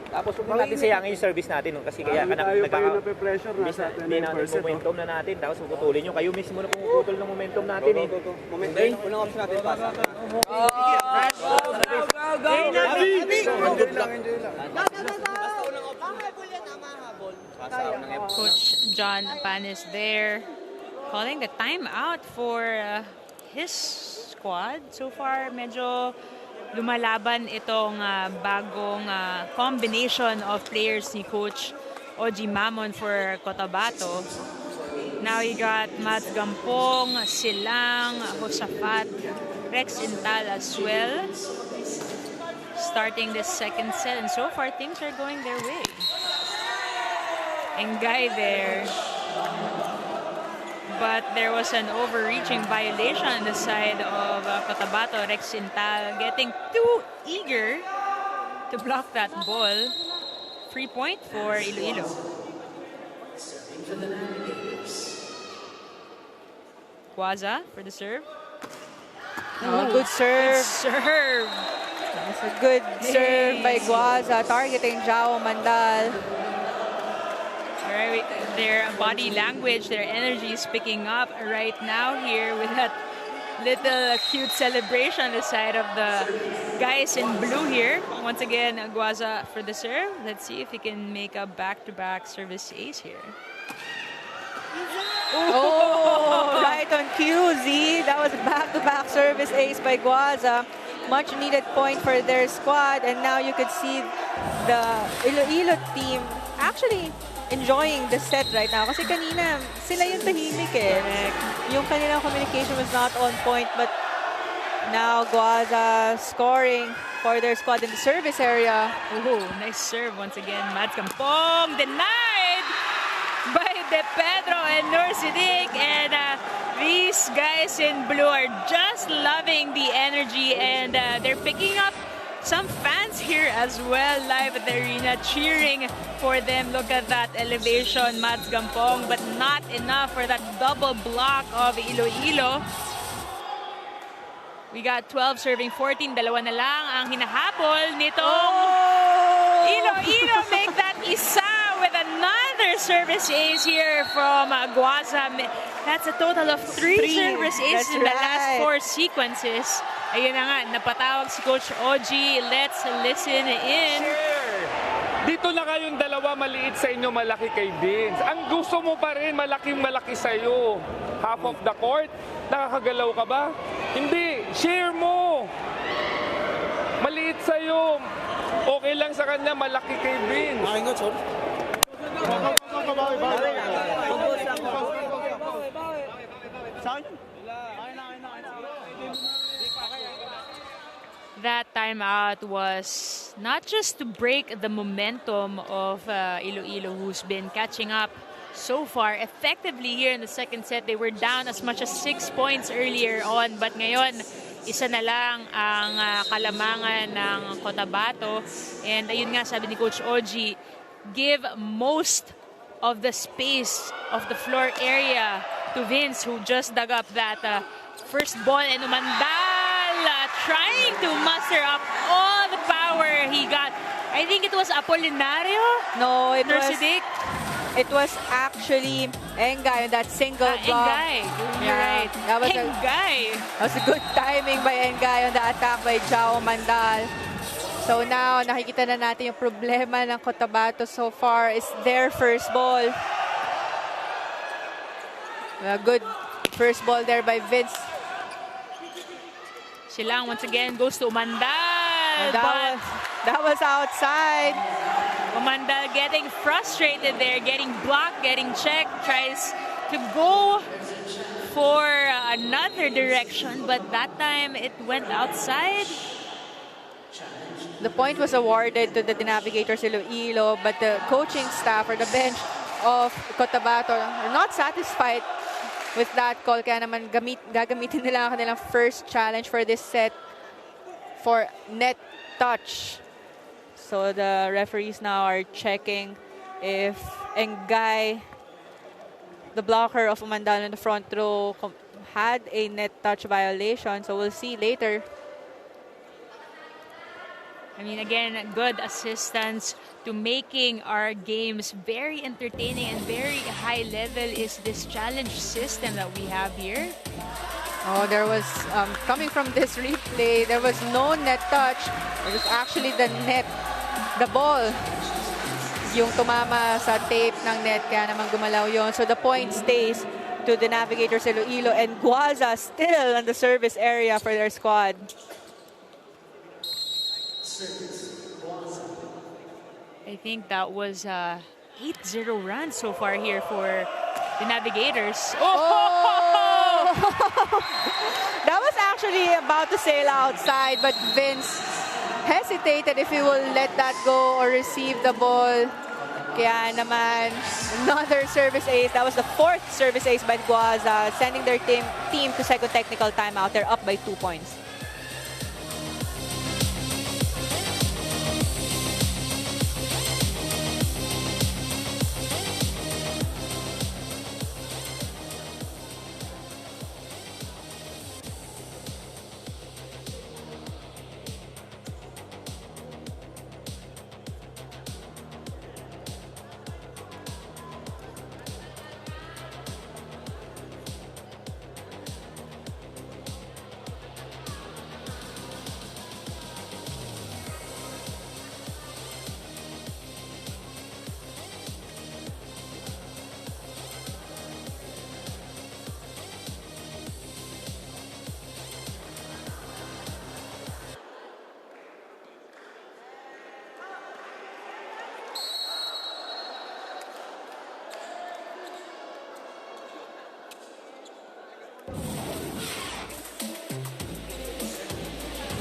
Tapos huwag natin sayangin yung service natin. Kasi kaya nape-pressure na sa atin. Hindi natin momentum na natin. Tapos puputulin nyo. Kayo mismo na pumuputol ng momentum natin. Momentum. Unang option natin, pasa. Coach John Panis there calling the timeout for his squad. So far, medyo lumalaban itong bagong combination of players ni Coach Oji Mamon for Cotabato. Now you got Matt Gampong, Silang, Josafat, Rex Intal as well. Starting this second set, and so far things are going their way. Engay there. But there was an overreaching violation on the side of Cotabato. Rex Intal getting too eager to block that ball. Free point for Iloilo. Guaza for the serve. Oh, good serve. Good serve. That's a good serve by Guaza, targeting Jao Mandal. Right, their body language, their energy is picking up right now here with that little cute celebration on the side of the guys in blue here. Once again, Guaza for the serve. Let's see if he can make a back-to-back service ace here. Oh, right on cue, Z. That was a back-to-back service ace by Guaza. Much needed point for their squad, and now you could see the Iloilo team actually enjoying the set right now. Kasi kanina, sila yung tahimik eh. Yung kanilang communication was not on point, but now Guaza scoring for their squad in the service area. Ooh, nice serve once again. Mads Kampong denied by De Pedro and Nur Siddiq, and these guys in blue are just loving the energy, and they're picking up some fans here as well live at the arena cheering for them. Look at that elevation, Mads Gampong, but not enough for that double block of Iloilo. We got 12 serving 14, dalawa na lang ang hinahabol nitong Iloilo. Make that isa with another service ace here from Guaza. That's a total of three service aces in the last 4 sequences. Ayun na nga, napatawag si Coach Oji. Let's listen in. Dito na kayong dalawa, maliit sa inyo, malaki kay Vince. Ang gusto mo pa rin, malaking-malaki sa'yo. Half of the court, nakakagalaw ka ba? Hindi, share mo. Maliit sa'yo. Okay lang sa kanya, malaki kay Vince. Ay nga, sorry. That timeout was not just to break the momentum of Iloilo, who's been catching up so far effectively here in the second set. They were down as much as 6 points earlier on, but ngayon, isa na lang ang kalamangan ng Cotabato. And ayun nga, sabi ni Coach Oji, give most of the space of the floor area to Vince, who just dug up that first ball, and Umandal trying to muster up all the power he got. I think it was Apolinario? No, it was actually Engay on that single block. Engay, you're right. That was Engay. That was a good timing by Engay on the attack by Jao Mandal. So now, nakikita na natin yung problema ng Cotabato so far is their first ball. A good first ball there by Vince. Silang once again goes to Umandal. That was outside. Umandal getting frustrated there, getting blocked, getting checked, tries to go for another direction, but that time it went outside. The point was awarded to the Navigators Iloilo, but the coaching staff or the bench of Cotabato are not satisfied with that call. Kaya naman gagamitin nila ang kanilang first challenge for this set for net touch. So the referees now are checking if Engay, the blocker of Umandal in the front row, had a net touch violation. So we'll see later. I mean, again, good assistance to making our games very entertaining and very high level is this challenge system that we have here. Oh, there was, coming from this replay, there was no net touch. It was actually the net, the ball, yung tumama sa tape ng net, kaya naman gumalaw yun. So the point stays to the Navigators Iloilo, and Guaza still on the service area for their squad. I think that was 8-0 run so far here for the Navigators. Oh! That was actually about to sail outside, but Vince hesitated if he will let that go or receive the ball. Kaya naman, another service ace. That was the 4th service ace by Guaza, sending their team to second technical timeout. They're up by 2 points.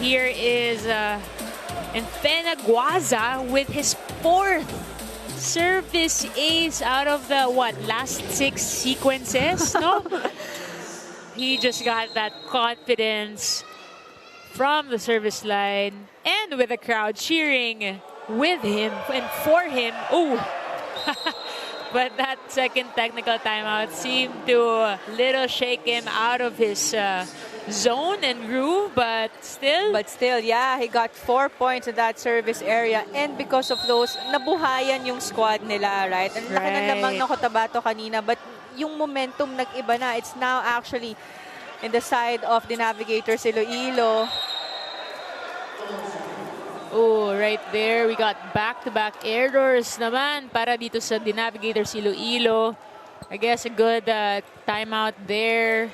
Here is Guaza with his 4th service ace out of the, last 6 sequences, no? He just got that confidence from the service line and with the crowd cheering with him and for him. Ooh. But that second technical timeout seemed to little shake him out of his zone and groove, but still, yeah, he got 4 points in that service area, and because of those, nabuhayan yung squad nila, right? Ang laki ng lamang ng Cotabato kanina, but yung momentum nag-iba na. It's now actually in the side of the Navigators Iloilo. Oh, right there, we got back-to-back errors naman para dito sa the Navigators Iloilo. I guess a good timeout there.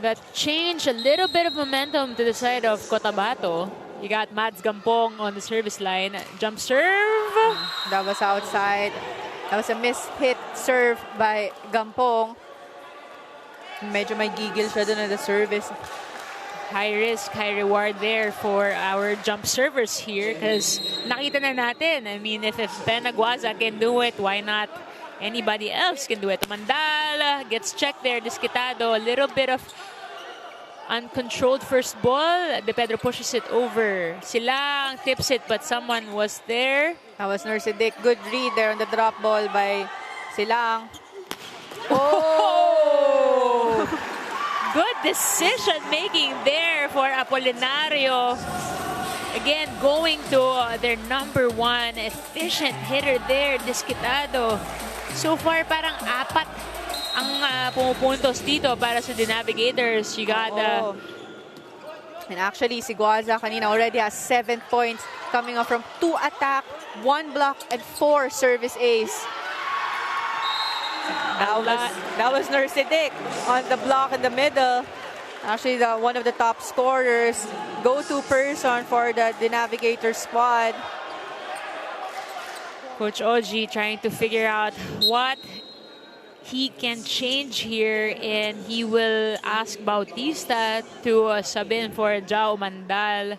That changed a little bit of momentum to the side of Cotabato. You got Mads Gampong on the service line. Jump serve. That was outside. That was a mishit serve by Gampong. Medyo may gigil siya doon na the service. High risk, high reward there for our jump servers here because nakita na natin. I mean, if Guaza can do it, why not anybody else can do it? Mandala gets checked there, Disquitado, a little bit of uncontrolled first ball. De Pedro pushes it over. Silang tips it, but someone was there. That was Nurse Dick. Good read there on the drop ball by Silang. Oh! Good decision making there for Apolinario. Again, going to their number 1 efficient hitter there, Disquitado. So far, parang 4 ang pumupuntos dito para sa the Navigators. You got and actually, si Guaza kanina already has 7 points coming up from 2 attack, 1 block, and 4 service ace. That was Nurse Dick on the block in the middle. Actually, one of the top scorers, go-to person for the Navigator squad. Coach Oji trying to figure out what he can change here, and he will ask Bautista to sub in for Jao Mandal.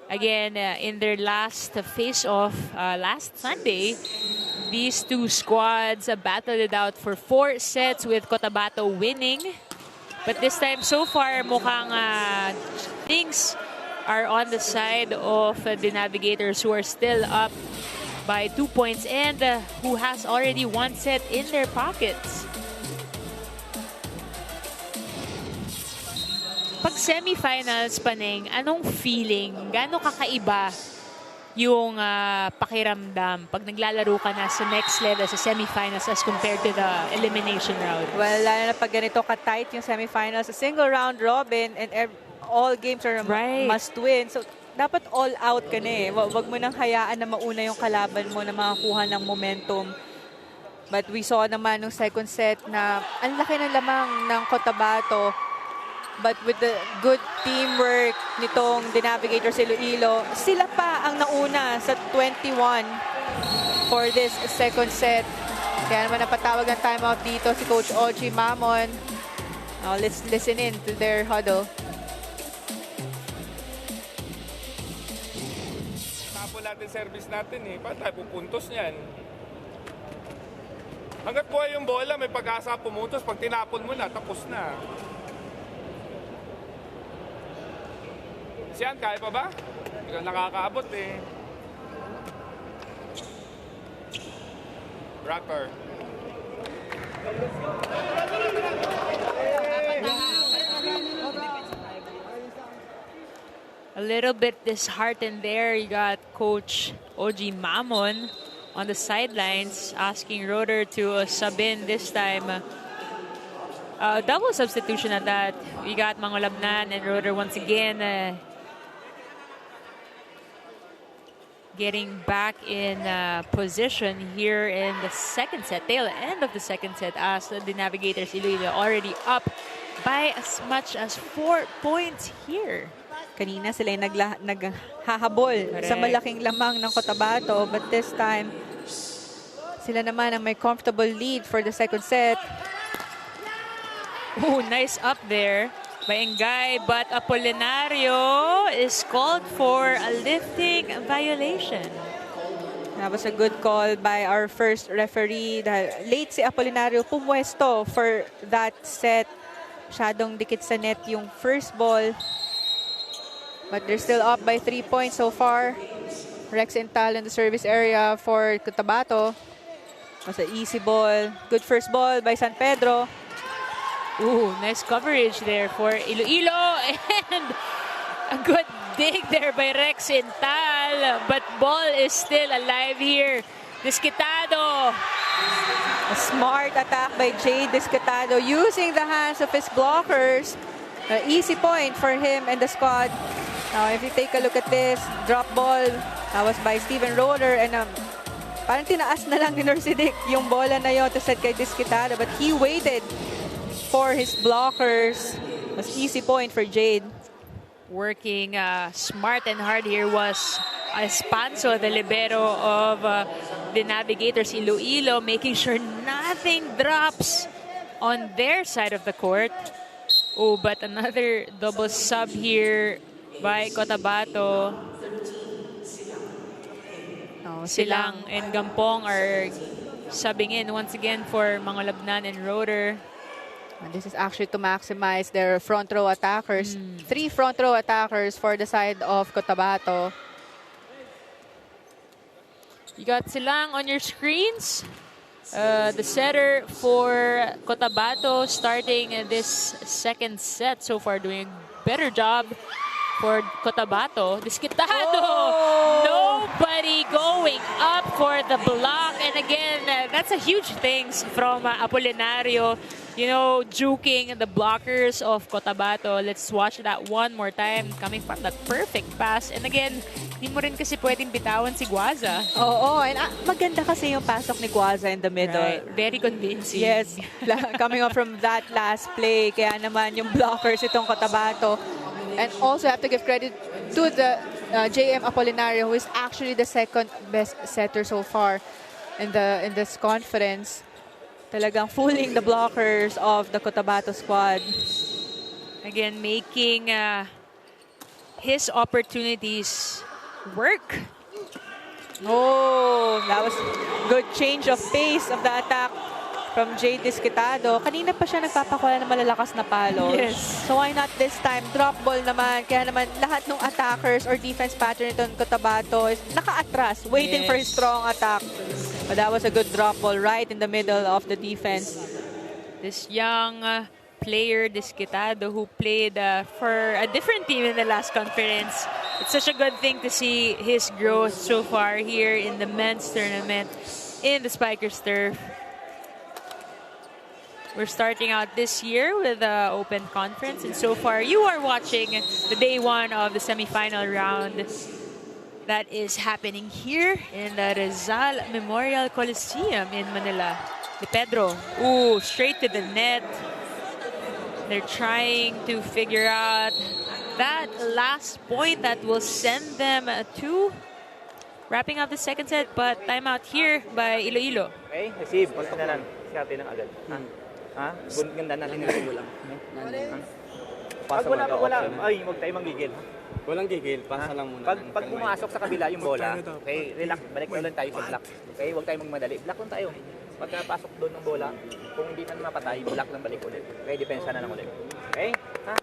Again, in their last face-off last Sunday, these two squads battled it out for 4 sets with Cotabato winning. But this time, so far, mukhang things are on the side of the Navigators, who are still up by 2 points and who has already 1 set in their pockets. Pag semifinals, Paneng, anong feeling? Gaano kakaiba yung pakiramdam pag naglalaro ka na sa next level, sa semifinals, as compared to the elimination round? Well, lalo na pag ganito ka-tight yung semifinals, a single round robin and all games are must win. So, dapat all out ka na eh. Wag mo nang hayaan na mauna yung kalaban mo na makakuha ng momentum. But we saw naman nung second set na ang laki ng lamang ng Cotabato. But with the good teamwork nitong The Navigators Iloilo, sila pa ang nauna sa 21 for this second set. Kaya naman napatawag ng timeout dito si Coach Oji Mamon. Now let's listen in to their huddle. Tapo natin service natin eh. Paano tayo pupuntos niyan? Hanggat buhay yung bola, may pag-asa pumuntos. Pag tinapon mo na, tapos na. Siyan, kaya pa ba? Hindi ka nakakaabot eh. Rocker. A little bit disheartened there. You got Coach Oji Mamon on the sidelines asking Roder to sub in this time. Double substitution at that. We got Mangolabnan and Roder once again getting back in position here in the second set, tail end of the second set, as the Navigators Iloilo already up by as much as 4 points here. Kanina sila yung naghahabol sa malaking lamang ng Cotabato, but this time sila naman ang may comfortable lead for the second set. Ooh, nice up there by Engay, but Apolinario is called for a lifting violation. That was a good call by our first referee. Dahil late si Apolinario pumwesto for that set. Masyadong dikit sa net yung first ball. But they're still up by 3 points so far. Rex Intal in the service area for Cotabato. Was an easy ball. Good first ball by San Pedro. Ooh, nice coverage there for Iloilo, and a good dig there by Rex Intal, but ball is still alive here. Disquitado. A smart attack by Jade Disquitado using the hands of his blockers. An easy point for him and the squad. Now, if you take a look at this, drop ball, that was by Steven Roller, and parang tinaas na lang ni Norsidic yung bola na yun to set kay Disquitado, but he waited for his blockers. It was easy point for Jade. Working smart and hard here was Espanso, the libero of the Navigators Iloilo, making sure nothing drops on their side of the court. Oh, but another double sub here by Cotabato. Silang and Gampong are subbing in once again for Mangolabnan and Roder. And this is actually to maximize their front row attackers. 3 front row attackers for the side of Cotabato. You got Silang on your screens. The setter for Cotabato starting this second set so far, doing a better job for Cotabato. Disquitado! Nobody going up for the block. And again, that's a huge things from Apolinario. You know, juking the blockers of Cotabato. Let's watch that one more time. Coming from that perfect pass. And again, hindi mo rin kasi pwedeng bitawan si Guaza. Oo, and maganda kasi yung pasok ni Guaza in the middle. Right. Very convincing. Yes, coming up from that last play. Kaya naman yung blockers itong Cotabato. And also have to give credit to the JM Apolinario, who is actually the second best setter so far in this conference. Talagang fooling the blockers of the Cotabato squad. Again, making his opportunities work. Oh, that was good change of pace of the attack from Jade Disquitado. Kanina pa siya nagpapakuha ng malalakas na palos. Yes. So why not this time? Drop ball naman. Kaya naman lahat ng attackers or defense pattern nito ng Cotabato is naka-atras, waiting for his strong attack. But that was a good drop ball right in the middle of the defense. This young player, Disquitado, who played for a different team in the last conference. It's such a good thing to see his growth so far here in the men's tournament in the Spikers Turf. We're starting out this year with the Open Conference, and so far you are watching the day one of the semifinal round that is happening here in the Rizal Memorial Coliseum in Manila. De Pedro, ooh, straight to the net. They're trying to figure out that last point that will send them to wrapping up the second set, but timeout here by Iloilo. Okay, receive. Ganda lang. Skarte ng agad. Ha? Ganda natin ng receive lang. Pag wala, ay, huwag tayo manggigil. Walang gigil, pasa lang muna. Pag pumasok sa kabila yung bola, okay, relax, balik ulit tayo sa block. Okay, huwag tayo magmadali. Block lang tayo. Pagka pasok doon ng bola, kung hindi na mapatay, block lang balik ulit. Okay, depensa na lang ulit. Okay? Ha?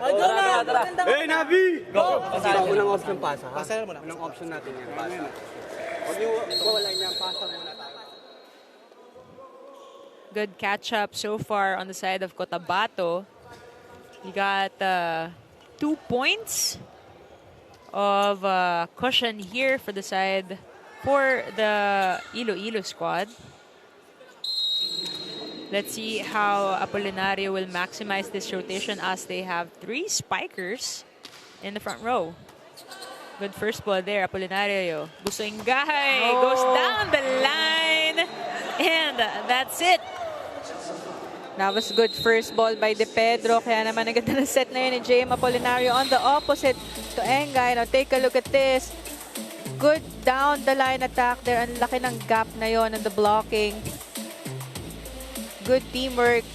Ay, go na! Hey, Nabi! Go! Pasal unang option pasa, ha? Pasal muna. Unang option natin yan, pasa. Huwag niyo wala niya, pasa muna tayo. Good catch up so far on the side of Cotabato. You got 2 points of cushion here for the side for the Iloilo squad. Let's see how Apolinario will maximize this rotation as they have 3 spikers in the front row. Good first ball there, Apolinario. Busingay goes down the line, and that's it. That was good first ball by De Pedro. Kaya naman ang ganda ng set na yun ni JM Apolinario on the opposite to Engay. Now take a look at this. Good down the line attack there. Ang laki ng gap na yon and the blocking. Good teamwork.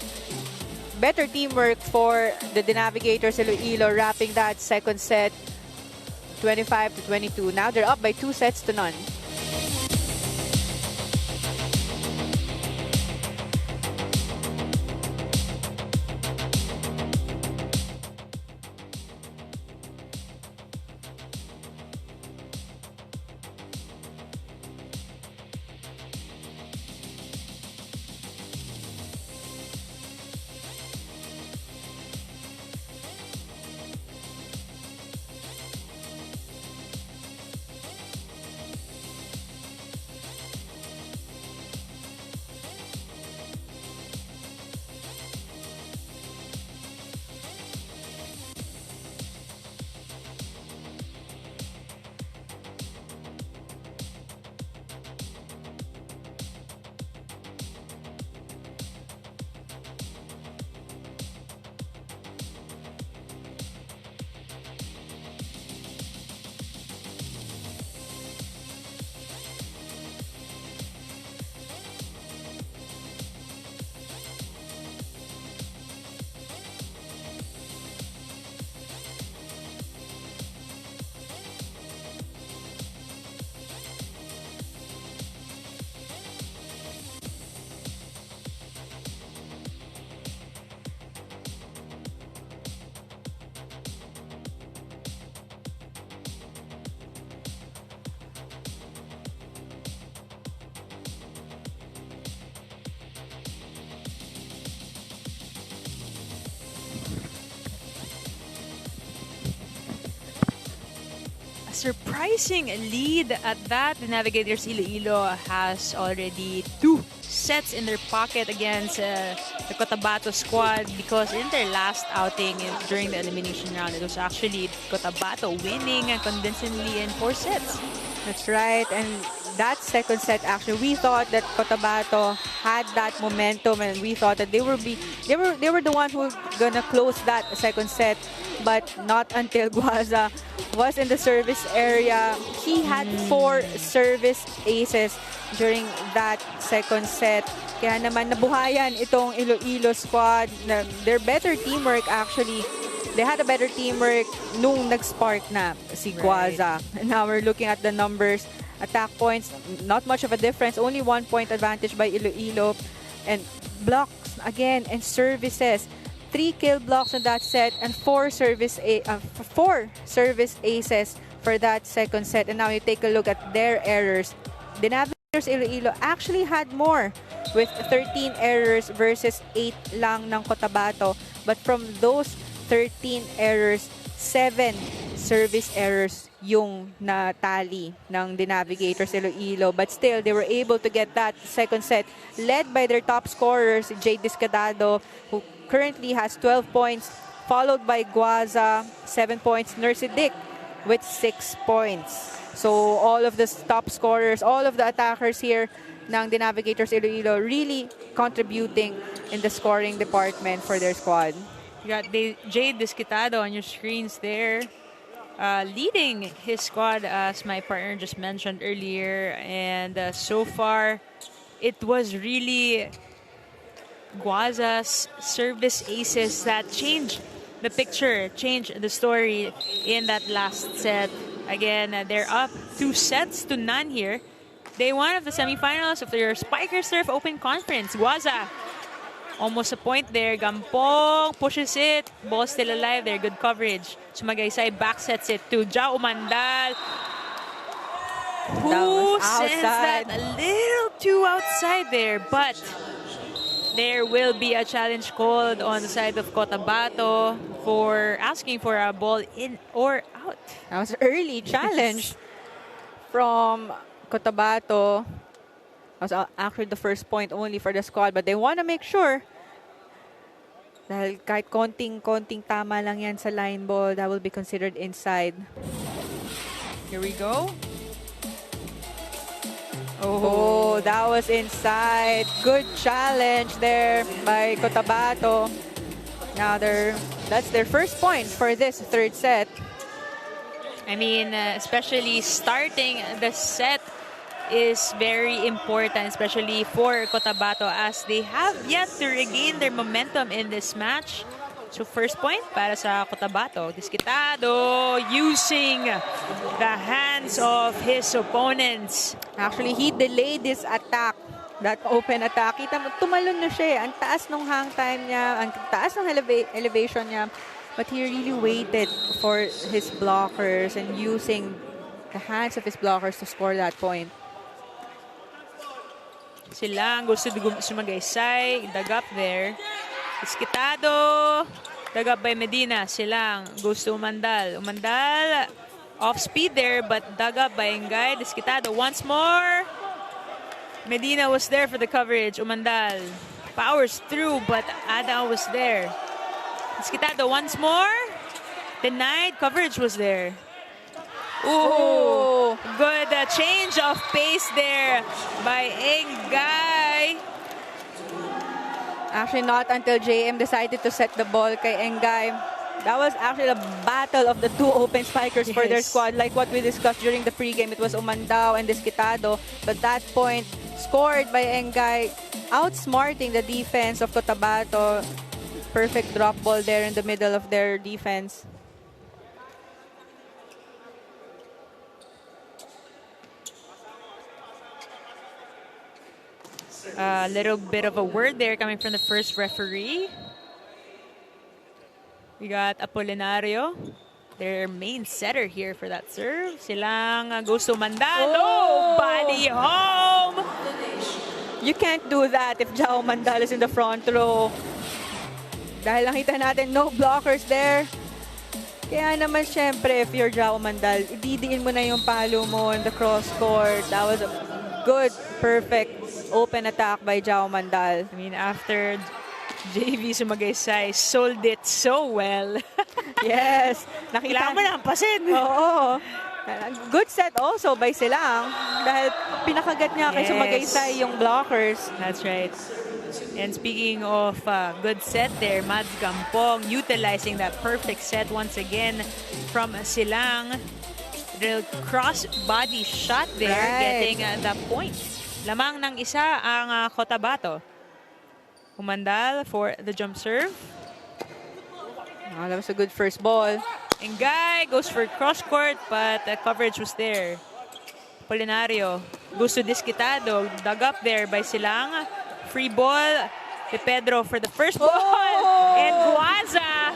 Better teamwork for the Navigators Iloilo, wrapping that second set 25-22. Now they're up by 2 sets to none. Surprising lead at that. The Navigators Iloilo has already 2 sets in their pocket against the Cotabato squad, because in their last outing during the elimination round, it was actually Cotabato winning convincingly in 4 sets. That's right. And that second set, actually, we thought that Cotabato had that momentum, and we thought that they were the ones who were gonna close that second set, but not until Guaza was in the service area. He had 4 service aces during that second set. Kaya naman nabuhayan itong Iloilo squad. Their better teamwork, actually. They had a better teamwork nung nag-spark na si Guaza. Right. Now we're looking at the numbers. Attack points, not much of a difference. Only 1 point advantage by Iloilo. And blocks, again, and services. 3 kill blocks in that set and 4 service aces for that second set. And now you take a look at their errors. The Navigators Iloilo actually had more, with 13 errors versus 8 lang ng Cotabato. But from those 13 errors, 7 service errors yung natali ng the Navigators Iloilo. But still, they were able to get that second set, led by their top scorers, Jay Discadado, who currently has 12 points, followed by Guaza, 7 points, Nursey Dick with 6 points. So all of the top scorers, all of the attackers here ng the Navigators Iloilo really contributing in the scoring department for their squad. You got Jade Desquitado on your screens there. Leading his squad, as my partner just mentioned earlier. And so far, it was really Guaza's service aces that changed the picture, changed the story in that last set. Again, they're up 2-0 here. Day 1 of the semifinals of their Spiker Surf Open Conference. Guaza, almost a point there. Gampong pushes it. Ball still alive there. Good coverage. Sumagaysay backsets it to Jao Mandal. Who sends that a little too outside there, but there will be a challenge called on the side of Cotabato for asking for a ball in or out. That was early challenge from Cotabato. That was actually the first point only for the squad, but they want to make sure dahil kahit konting tama lang yan sa line ball, that will be considered inside. Here we go. Oh, that was inside. Good challenge there by Cotabato. Now that's their first point for this third set. I mean, especially starting the set is very important, especially for Cotabato, as they have yet to regain their momentum in this match. So first point para sa Cotabato. Desquitado using the hands of his opponents. Actually, he delayed this attack, that open attack. Kita mo, tumalon na siya. Ang taas ng hang time niya, ang taas ng elevation niya. But he really waited for his blockers and using the hands of his blockers to score that point. Sila ang gusto sumagaysay. Dug up there. Desquitado. Dug up by Medina. Silang gusto umandal. Umandal. Off speed there, but dug up by Engay. Desquitado once more. Medina was there for the coverage. Umandal. Powers through, but Ada was there. Desquitado once more. Denied. Coverage was there. Ooh, good change of pace there by Engay. Actually, not until JM decided to set the ball kay Engay. That was actually the battle of the two open spikers for their squad. Like what we discussed during the pregame, it was Umandao and Desquitado. But that point scored by Engay, outsmarting the defense of Cotabato. Perfect drop ball there in the middle of their defense. A little bit of a word there coming from the first referee. We got Apolinario, their main setter here for that serve. Silang goes to Mandal. Oh, body home! You can't do that if Jao Mandal is in the front row. Dahil nakita natin, no blockers there. Kaya naman, syempre, if you're Jao Mandal, ididiin mo na yung palo mo in the cross court. That was a good, perfect open attack by Jao Mandal. I mean, after JV Sumagaysay sold it so well. Yes. Nakita mo na ang pasin. Oo. Good set also by Silang. Dahil pinakagat niya kay Sumagaysay yung blockers. That's right. And speaking of good set there, Mads Gampong utilizing that perfect set once again from Silang. Real cross-body shot there, getting the point. Lamang ng isa ang Cotabato. Umandal for the jump serve. Oh, that was a good first ball. Engay goes for cross-court, but the coverage was there. Polinario goes to Desquitado. Dug up there by Silang. Free ball. De Pedro for the first ball. And Guaza.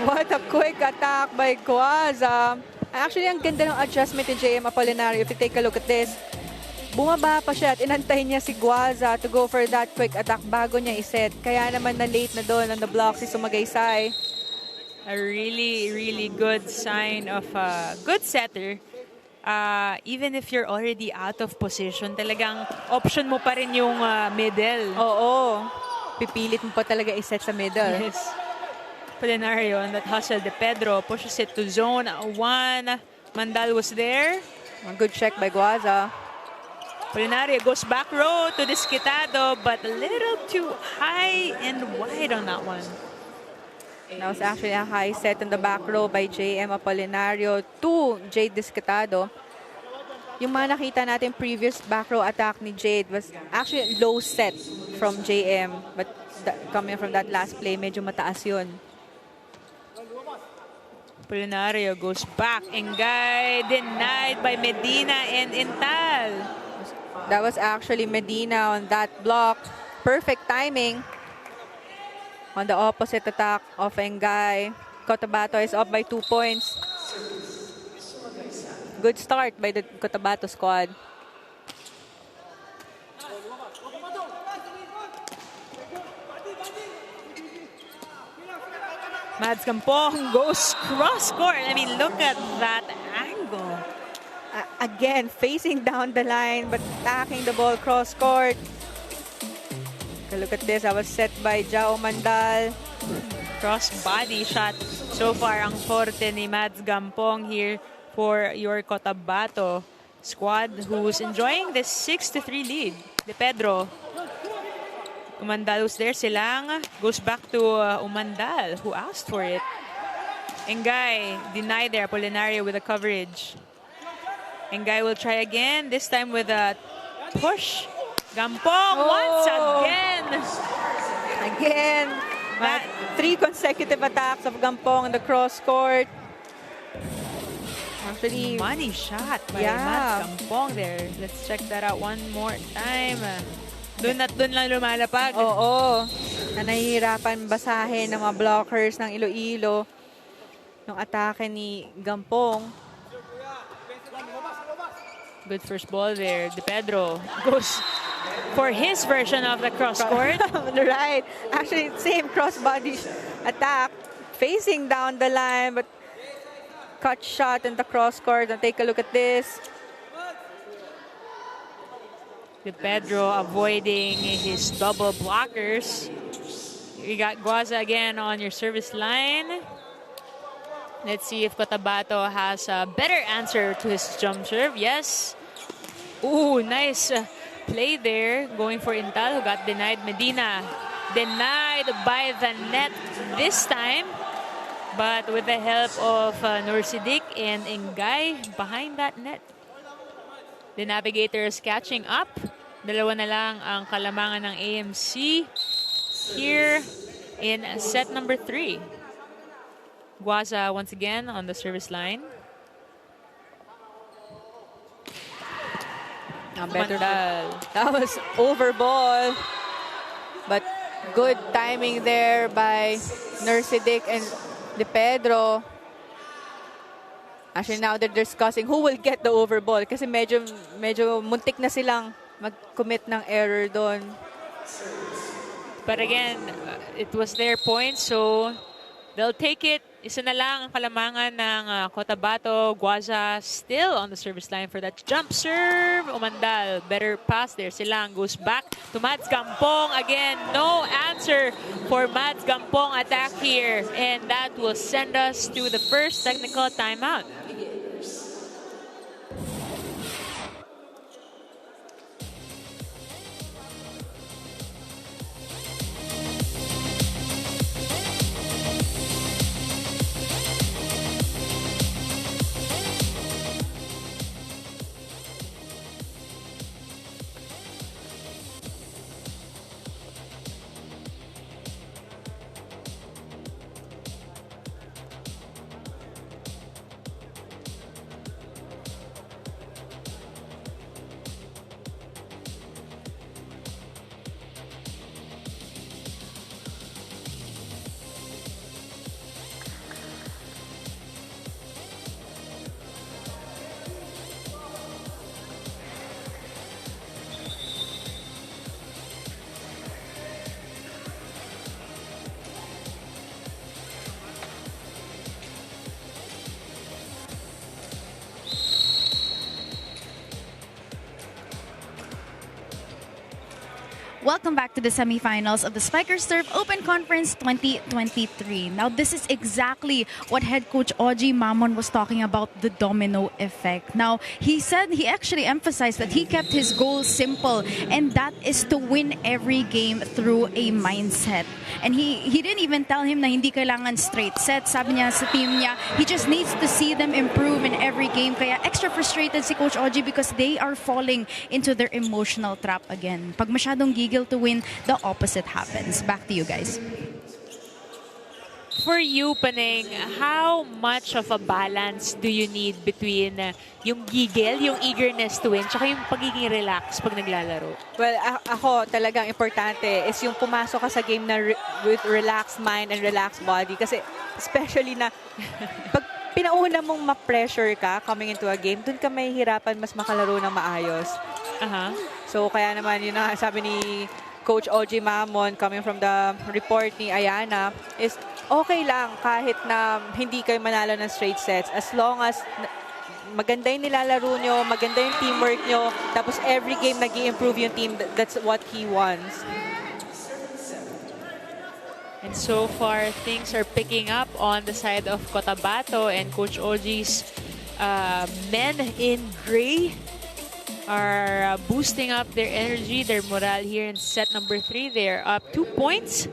What a quick attack by Guaza. Actually, ang ganda ng adjustment ni JM Apolinario. If you take a look at this, bumaba pa siya at inantay niya si Guaza to go for that quick attack bago niya iset. Kaya naman na late na doon on the block si Sumagaysay. A really, really good sign of a good setter. Even if you're already out of position, talagang option mo pa rin yung middle. Oo. Pipilit mo pa talaga iset sa middle. Yes. Polinario on that hustle. De Pedro pushes it to zone 1. Mandal was there. A good check by Guaza. Apolinario goes back row to Disquitado, but a little too high and wide on that one. That was actually a high set in the back row by JM Apolinario to Jade Disquitado. Yung mga nakita natin previous back row attack ni Jade was actually low set from JM. But coming from that last play, medyo mataas yun. Apolinario goes back. Engay denied by Medina and Intal. That was actually Medina on that block. Perfect timing on the opposite attack of Engay. Cotabato is up by 2 points. Good start by the Cotabato squad. Mads Campong goes cross court. I mean, look at that angle. Again, facing down the line, but attacking the ball cross court. Look at this. That was set by Jao Mandal. Cross body shot. So far, ang forte ni Mads Campong here for your Cotabato squad, who's enjoying this 6-3 lead. De Pedro. Umandal was there. Silang goes back to Umandal, who asked for it. Engay denied there. Apolinario with the coverage. Engay will try again, this time with a push. Gampong once again. Again. 3 consecutive attacks of Gampong in the cross court. Actually, money shot by Mads Campong there. Let's check that out one more time. Doon at doon lang lumalapag. Oo. Na nahihirapan basahin ng mga blockers ng Iloilo ng atake ni Gampong. Good first ball there. De Pedro goes for his version of the cross court. Right. Actually, same crossbody attack. Facing down the line, but cut shot in the cross court. And take a look at this. De Pedro avoiding his double blockers. We got Guaza again on your service line. Let's see if Cotabato has a better answer to his jump serve. Yes. Ooh, nice play there. Going for Intal, who got denied. Medina denied by the net this time. But with the help of Nursidik and Engay behind that net. The Navigators catching up. Dalawa na lang ang kalamangan ng AMC here in set number 3. Guaza once again on the service line. That was over ball. But good timing there by Nursidik and De Pedro. Actually, now they're discussing who will get the over ball kasi medyo muntik na silang mag-commit ng error doon. But again, it was their point, so they'll take it. Isa na lang ang kalamangan ng Cotabato. Guaza still on the service line for that jump serve. Umandal, better pass there. Silang goes back to Mads Campong. Again, no answer for Mads Campong attack here. And that will send us to the first technical timeout. Welcome back to the semifinals of the Spiker Serve Open Conference 2023. Now, this is exactly what head coach Oji Mamon was talking about, the domino effect. Now, he actually emphasized that he kept his goal simple, and that is to win every game through a mindset. And he didn't even tell him na hindi kailangan straight set. Sabi niya sa team niya, he just needs to see them improve in every game. Kaya extra frustrated si Coach Oji because they are falling into their emotional trap again. Pag masyadong gigil to win, the opposite happens. Back to you guys. For you, Paneng, how much of a balance do you need between yung gigil, yung eagerness to win, tsaka yung pagiging relax pag naglalaro? Well, ako talagang importante is yung pumasok ka sa game na with relaxed mind and relaxed body. Kasi especially na pag pinauna mong ma-pressure ka coming into a game, dun ka may hirapan mas makalaro ng maayos. So kaya naman yun na sabi ni Coach Oji Mamon coming from the report ni Ayana is okay lang kahit na hindi kayo manalo ng straight sets as long as maganda yung nilalaro nyo, maganda yung teamwork nyo, tapos every game nag-i-improve yung team. That's what he wants. And so far, things are picking up on the side of COTABATO, and Coach Oji's men in gray are boosting up their energy, their morale here in set number 3. They're up 2 points.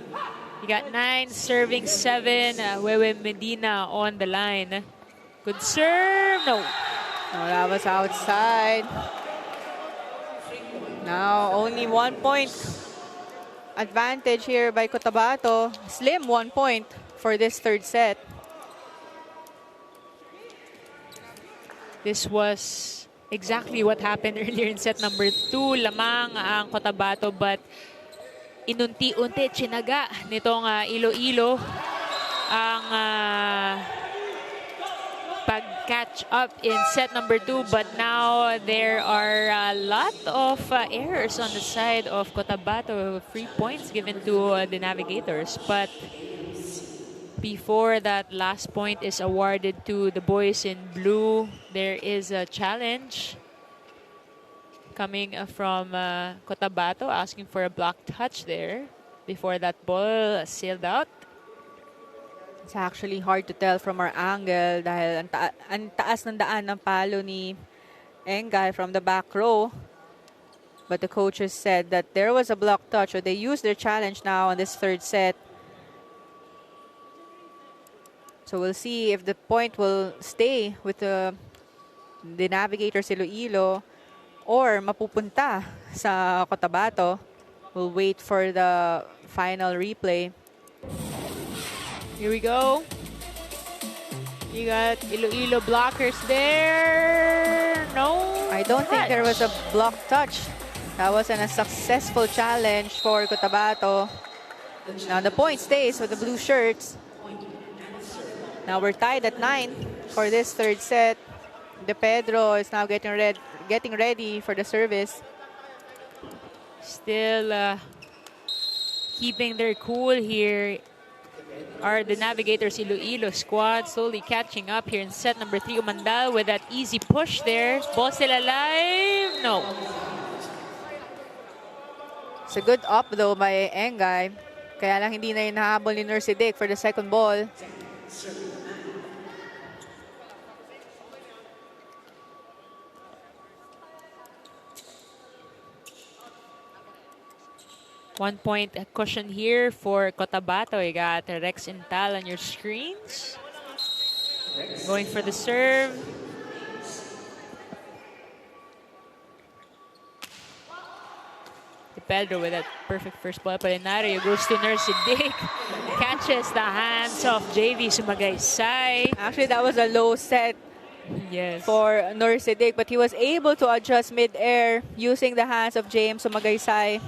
You got 9, serving 7. Wewe Medina on the line. Good serve. No. Oh, that was outside. Now, only 1 point advantage here by COTABATO. Slim 1 point for this third set. This was exactly what happened earlier in set number 2. Lamang ang COTABATO, but inunti-unti chinaga nitong Iloilo ang pag-catch up in set number 2. But now there are a lot of errors on the side of COTABATO. 3 points given to the Navigators. But before that last point is awarded to the boys in blue, there is a challenge coming from COTABATO, asking for a block touch there before that ball sailed out. It's actually hard to tell from our angle dahil ang taas ng daan ng palo ni Engay from the back row. But the coaches said that there was a block touch, so they used their challenge now on this third set. So we'll see if the point will stay with the Navigators Iloilo or mapupunta sa COTABATO. We'll wait for the final replay. Here we go. You got Iloilo blockers there. No. I don't think there was a block touch. That wasn't a successful challenge for COTABATO. Now the point stays with the blue shirts. Now we're tied at 9 for this third set. De Pedro is now getting ready for the service. Still keeping their cool here are the Navigators Iloilo squad, slowly catching up here in set number 3. Umandal with that easy push there. Ball still alive. No. It's a good up though by Engay. Kaya lang hindi na hinahabol ni Nursidic for the second ball. One point cushion here for COTABATO. You got Rex Intal on your screens. Going for the serve. De Pedro with that perfect first ball. Apolinario goes to Nursidic. Catches the hands of JV Sumagaysay. Actually, that was a low set. Yes. For Nursidic, but he was able to adjust mid-air using the hands of James Sumagaysay.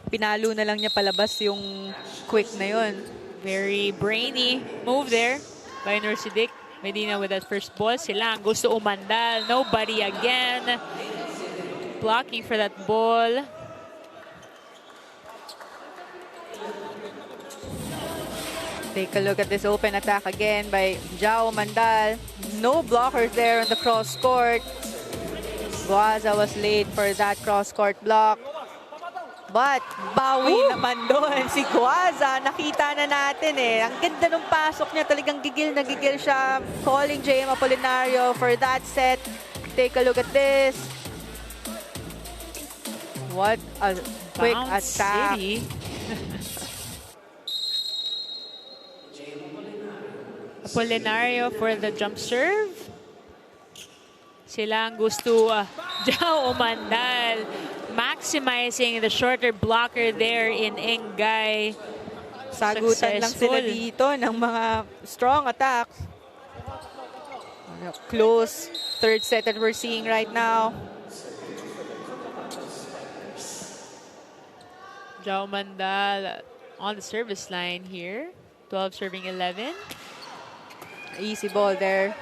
Pinalo na lang niya palabas yung quick na yun. Very brainy move there by Nursidic. Medina with that first ball. Silang goes to Umandal. Nobody again. Blocking for that ball. Take a look at this open attack again by Jao Umandal. No blockers there on the cross court. Guaza was late for that cross court block. But bawi naman doon si Guaza. Nakita na natin eh. Ang ganda ng pasok niya. Talagang gigil na gigil siya. Calling JM Apolinario for that set. Take a look at this. What a quick attack. City. Apolinario for the jump serve. Sila ang gusto. Jao Umandal maximizing the shorter blocker there in Engay. Sagutan lang sila dito ng mga strong attacks. Close third set that we're seeing right now. Jao Umandal on the service line here. 12 serving 11. Easy ball there.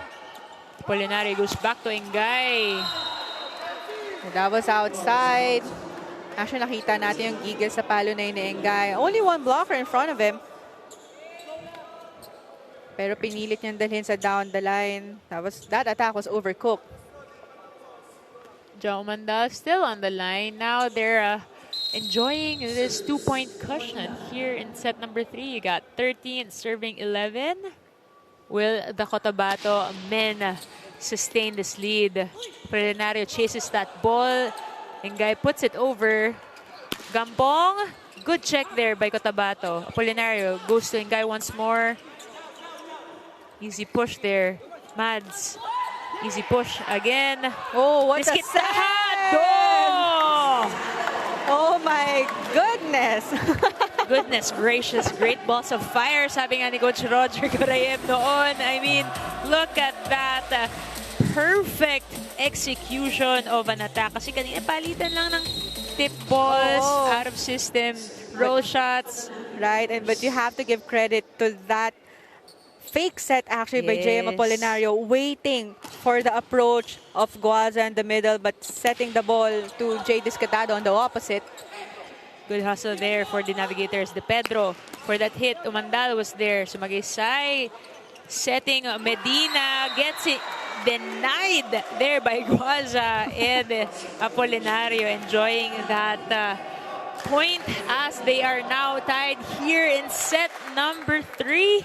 Apolinario goes back to Engay. That was outside. Actually, nakita natin yung gigil sa palo na yun ni Engay. Only one blocker in front of him. Pero pinilit niyang dalhin sa down the line. That attack was overcooked. Jao Umandal still on the line. Now they're enjoying this 2-point cushion here in set number 3. You got 13 serving 11. Will the COTABATO men sustain this lead? Apolinario chases that ball. Engay puts it over. Gampong. Good check there by COTABATO. Apolinario goes to Engay once more. Easy push there. Mads. Easy push again. Oh, what a set! Oh my goodness! Goodness gracious, great balls of fire, sabi nga ni Coach Roger Garayem noon. I mean, look at that. Perfect execution of an attack. Kasi kanina palitan lang ng tip balls, out of system, roll shots. Right, but you have to give credit to that fake set actually by JM Apolinario, waiting for the approach of Guaza in the middle, but setting the ball to Jay Discatado on the opposite. Good hustle there for the Navigators. De Pedro for that hit. Umandal was there. Sumagisay setting Medina. Gets it denied there by Guaza. And Apolinario enjoying that point as they are now tied here in set number 3.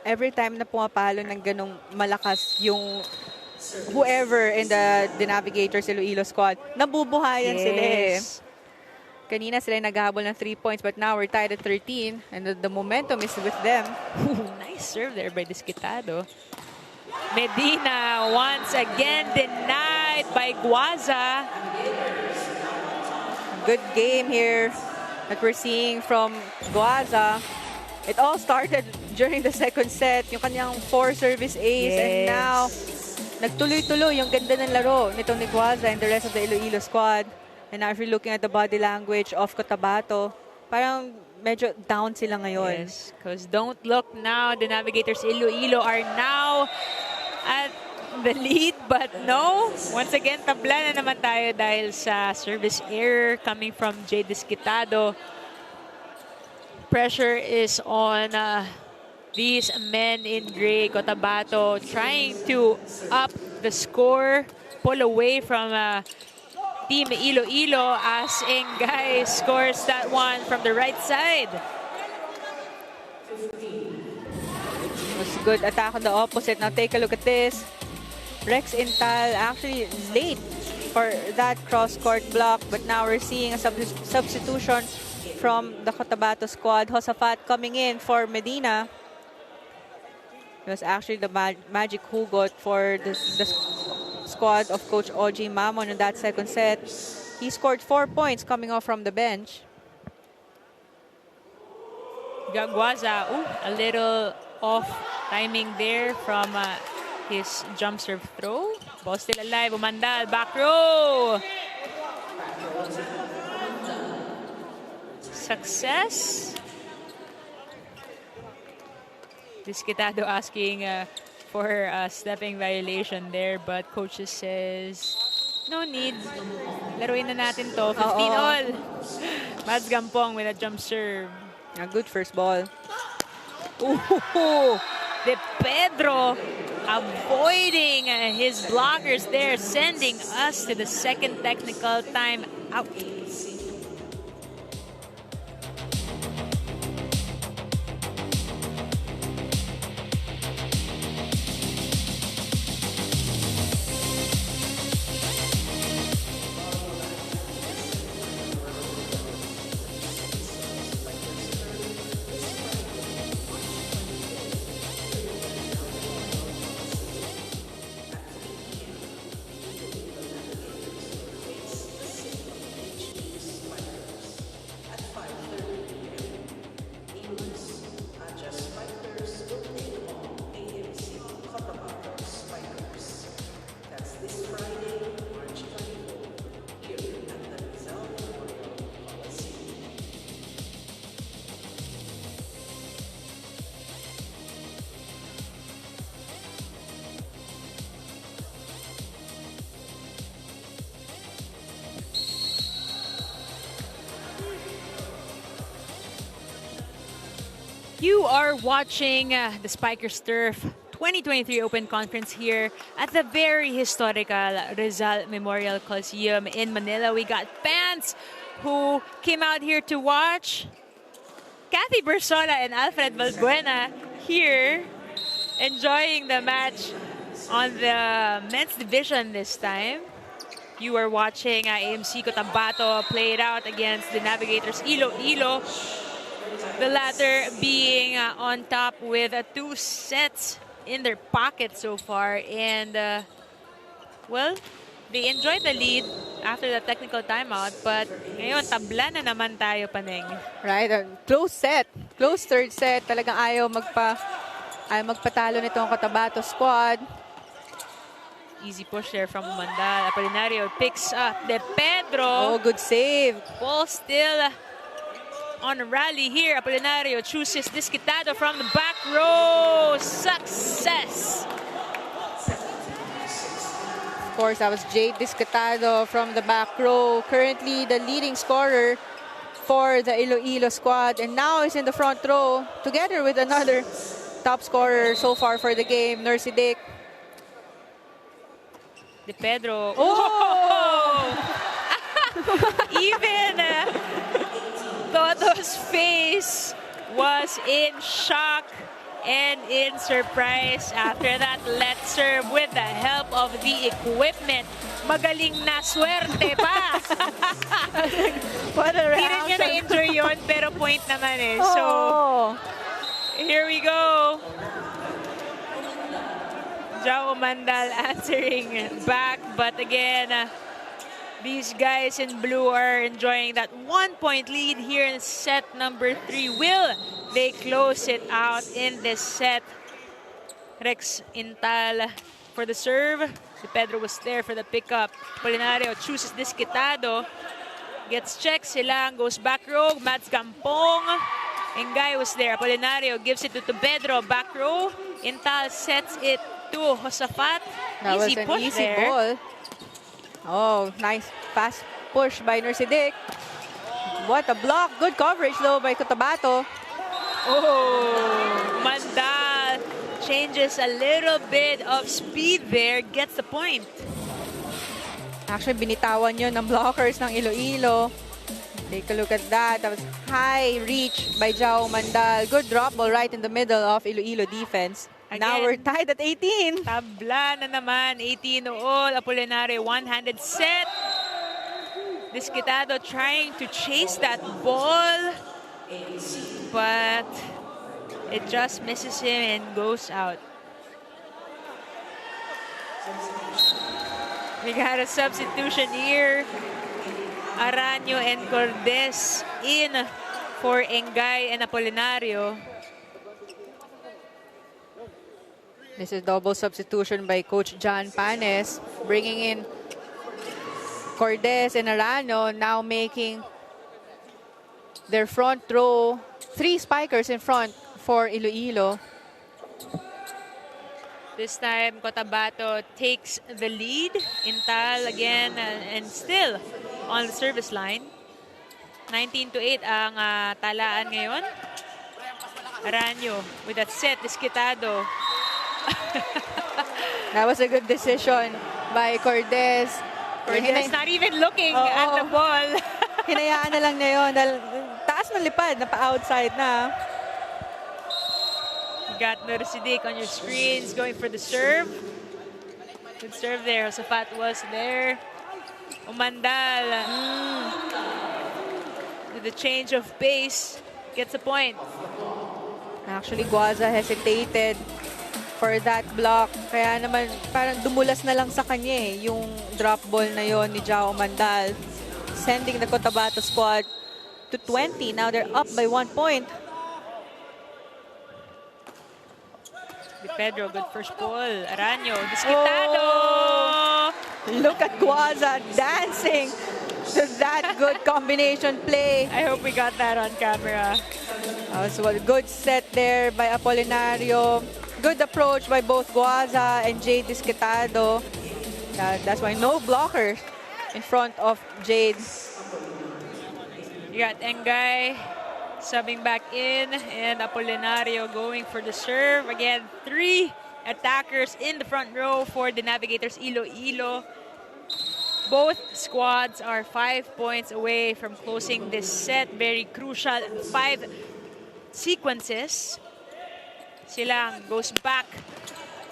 Every time na pumapalo ng ganong malakas yung whoever in the Navigators Iloilo squad, nabubuhayan sila eh. Kanina sila naghahabol ng 3 points, but now we're tied at 13 and the momentum is with them. Nice serve there by Disquitado. Medina once again denied by Guaza. Good game here that we're seeing from Guaza. It all started during the second set, yung kanyang 4 service ace, and now nagtuloy-tuloy yung ganda ng laro nitong ni Guaza and the rest of the Iloilo squad. And now if you're looking at the body language of COTABATO, parang medyo down sila ngayon. Yes, because don't look now, the Navigators Iloilo are now at the lead, but no. Once again, tabla na naman tayo dahil sa service error coming from Jay Disquitado. Pressure is on these men in gray. COTABATO trying to up the score, pull away from Team Iloilo as Engay scores that one from the right side. It was a good attack on the opposite. Now take a look at this. Rex Intal actually late for that cross-court block, but now we're seeing a substitution from the COTABATO squad. Josafat coming in for Medina. It was actually the magic hugot for the squad of Coach OG Mamon in that second set. He scored 4 points coming off from the bench. Guaza, a little off timing there from his jump serve throw. Ball still alive. Umandal, back row. Success. Disquitado asking for a stepping violation there, but coach says, no need. Laruin na natin to. 15 all. Mads Gampong with a jump serve. A good first ball. Ooh, De Pedro avoiding his blockers there, sending us to the second technical time out. You are watching the Spikers Turf 2023 Open Conference here at the very historical Rizal Memorial Coliseum in Manila. We got fans who came out here to watch. Kathy Bersola and Alfred Valbuena here enjoying the match on the men's division this time. You are watching AMC COTABATO play it out against the Navigators ILOILO. The latter being on top with 2 sets in their pocket so far. And, well, they enjoyed the lead after the technical timeout. But ngayon, tabla na naman tayo, Paneng. Right, close set. Close third set. Talagang ayaw magpatalo nitong COTABATO squad. Easy push there from Mandal. Apolinario picks up De Pedro. Oh, good save. Ball still on a rally here. Apolinario chooses Disquitado from the back row. Success! Of course, that was Jade Disquitado from the back row. Currently the leading scorer for the Iloilo squad. And now is in the front row together with another top scorer so far for the game, Nursey Dick. De Pedro. Oh! Even Toto's face was in shock and in surprise after that let's serve with the help of the equipment. Magaling na swerte pa. What a reaction. Hindi rin niya na-enjoy yun, pero point naman eh. So, here we go. Jao Mandal answering back, but again, these guys in blue are enjoying that 1-point lead here in set number 3. Will they close it out in this set? Rex Intal for the serve. Si Pedro was there for the pickup. Polinario chooses Disquitado. Gets checked. Silang goes back row. Mads Gampong. Engay was there. Polinario gives it to Pedro. Back row. Intal sets it to Josafat. That was easy an push easy there. ball. Oh, nice fast push by Nursey Dick. What a block. Good coverage though by COTABATO. Oh, Mandal changes a little bit of speed there. Gets the point. Actually, binitawan yun ng blockers ng Iloilo. Take a look at that. That was high reach by Jao Mandal. Good drop ball right in the middle of Iloilo defense. Again, now we're tied at 18. Tabla na naman. 18 all. Apolinario one-handed set. Disquitado trying to chase that ball. But it just misses him and goes out. We got a substitution here. Aranyo and Cordes in for Engay and Apolinario. This is double substitution by Coach John Panes, bringing in Cordes and Arano, now making their front row 3 spikers in front for Iloilo. This time, COTABATO takes the lead. Intal again and still on the service line. 19-8 ang talaan ngayon. Aranyo with that set, Disquitado. That was a good decision by Cordes. Cordes not even looking at the ball. Hinayaan na lang niya yun. Dahil taas ng lipad, napa-outside na. You got Nursidik on your screens going for the serve. Good serve there. Safat was there. Umandal. With the change of pace, gets a point. Actually, Guaza hesitated for that block. Kaya naman, parang dumulas na lang sa kanya yung drop ball na yon ni Jao Umandal. Sending the Cotabato squad to 20. Now they're up by 1 point. Pedro, good first ball. Aranyo, diskitado. Look at Guaza dancing to that good combination play. I hope we got that on camera. So a good set there by Apolinario. Good approach by both Guaza and Jade Disquitado. That's why no blocker in front of Jade. You got Engay subbing back in, and Apolinario going for the serve. Again, 3 attackers in the front row for the Navigators Iloilo. Both squads are 5 points away from closing this set. Very crucial 5 sequences. Silang goes back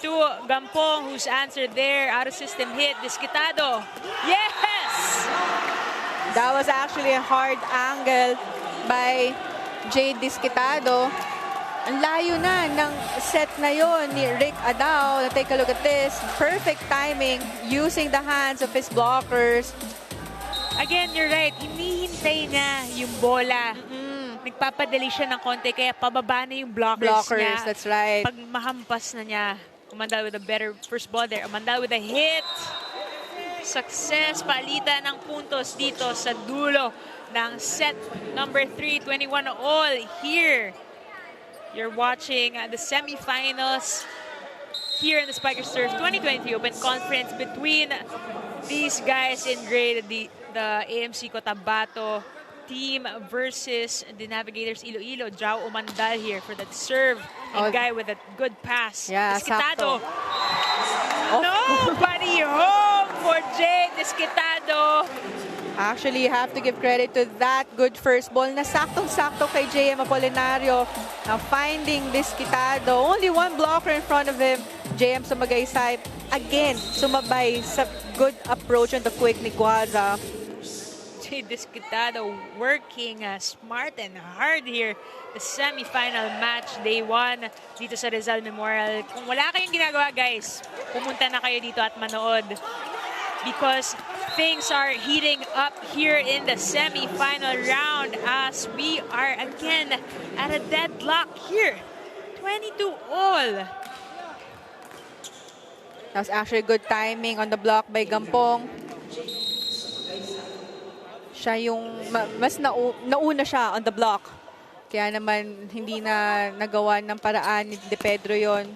to Gampong, who's answered there. Out of system hit, Disquitado. Yes! That was actually a hard angle by Jade Disquitado. Ang layo na ng set na yon ni Rick Adao. Take a look at this. Perfect timing using the hands of his blockers. Again, you're right. Hinihintay niya yung bola. Nagpapadali siya ng konti, kaya pababa na yung blockers niya. That's right. Pag mahampas na niya, Umandal with a better first ball there. Umandal with a hit. Success, palitan ng puntos dito sa dulo ng set number 3, 21 all here. You're watching the semifinals here in the Spiker Surf 2023 Open Conference between these guys in grade, the AMC Cotabato team versus the Navigators Iloilo. Jao Umandal here for that serve. And guy with a good pass. Yeah, Disquitado. Nobody home for Jay Disquitado. Actually, you have to give credit to that good first ball na saktong-sakto kay JM Apolinario. Now finding Disquitado. Only one blocker in front of him. JM Sumagaysay. Again, sumabay sa good approach and the quick ni Guaza. Jay Disquitado working smart and hard here. The semi-final match, day 1 dito sa Rizal Memorial. Kung wala kayong ginagawa, guys, pumunta na kayo dito at manood. Because things are heating up here in the semi-final round as we are again at a deadlock here. 22 all. That was actually good timing on the block by Gampong. Siya yung mas nauna siya on the block. Kaya naman hindi na nagawa ng paraan ni De Pedro yon.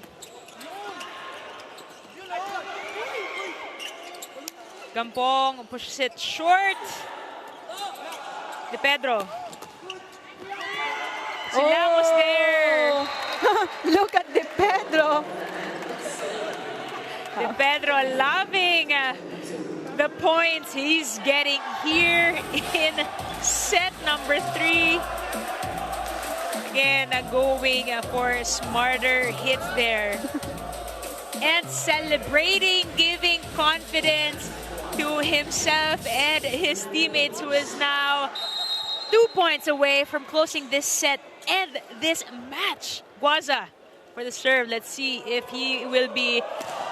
Gampong pushes it short. De Pedro. Silamos there. Look at De Pedro. De Pedro loving the points he's getting here in set number 3. Again, going for smarter hits there. And celebrating, giving confidence to himself and his teammates, who is now 2 points away from closing this set and this match. Guaza for the serve. Let's see if he will be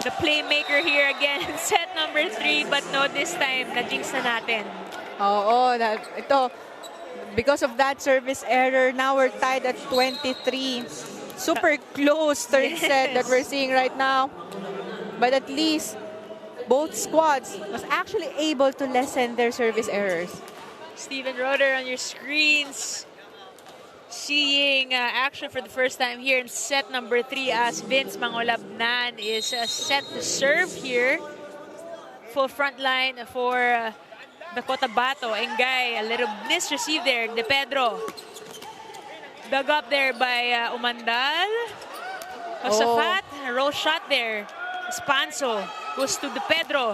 the playmaker here again in set number 3. But no, this time, na-jinx na natin. Ito, because of that service error, now we're tied at 23. Super close third set that we're seeing right now. But at least both squads was actually able to lessen their service errors. Steven Roder on your screens. Seeing action for the first time here in set number 3 as Vince Mangolabnan is set to serve here. Full front line for the Cotabato. Engay, a little misreceived there. De Pedro. Dug up there by Umandal. Josafat, roll shot there. Espanso goes to De Pedro.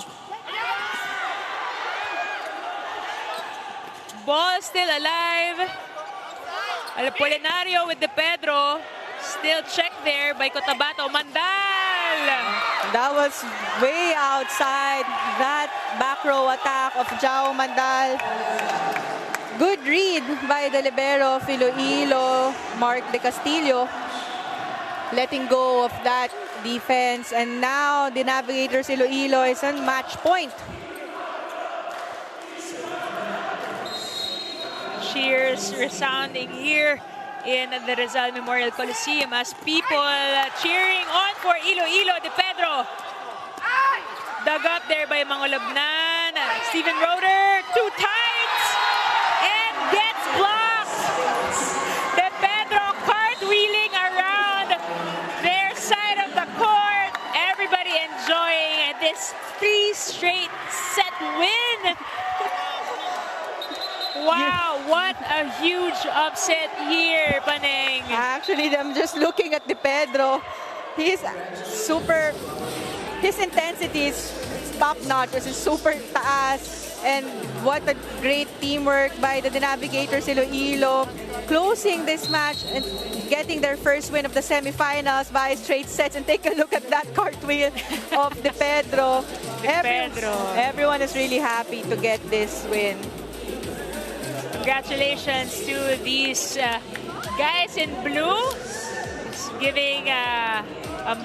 Ball still alive. Apolinario with De Pedro. Still checked there by Cotabato. Mandal! That was way outside that back row attack of Jao Mandal. Good read by the libero of Iloilo, Mark De Castillo, letting go of that defense. And now the Navigators Iloilo is on match point. Cheers resounding here in the Rizal Memorial Coliseum as people cheering on for Iloilo. De Pedro dug up there by Mangolobnan. Steven Roeder, too tight and gets blocked. De Pedro cartwheeling around their side of the court. Everybody enjoying this 3 straight set win. Wow, what a huge upset here, Paneng. Actually, I'm just looking at De Pedro. He's super, his intensity is top-notch. It's super taas. And what a great teamwork by the Navigators Iloilo. Closing this match and getting their first win of the semifinals by straight sets. And take a look at that cartwheel of De Pedro. Everyone is really happy to get this win. Congratulations to these guys in blue. It's giving a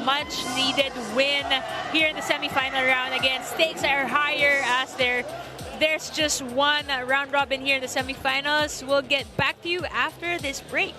much-needed win here in the semifinal round. Again, stakes are higher as there's just one round robin here in the semifinals. We'll get back to you after this break.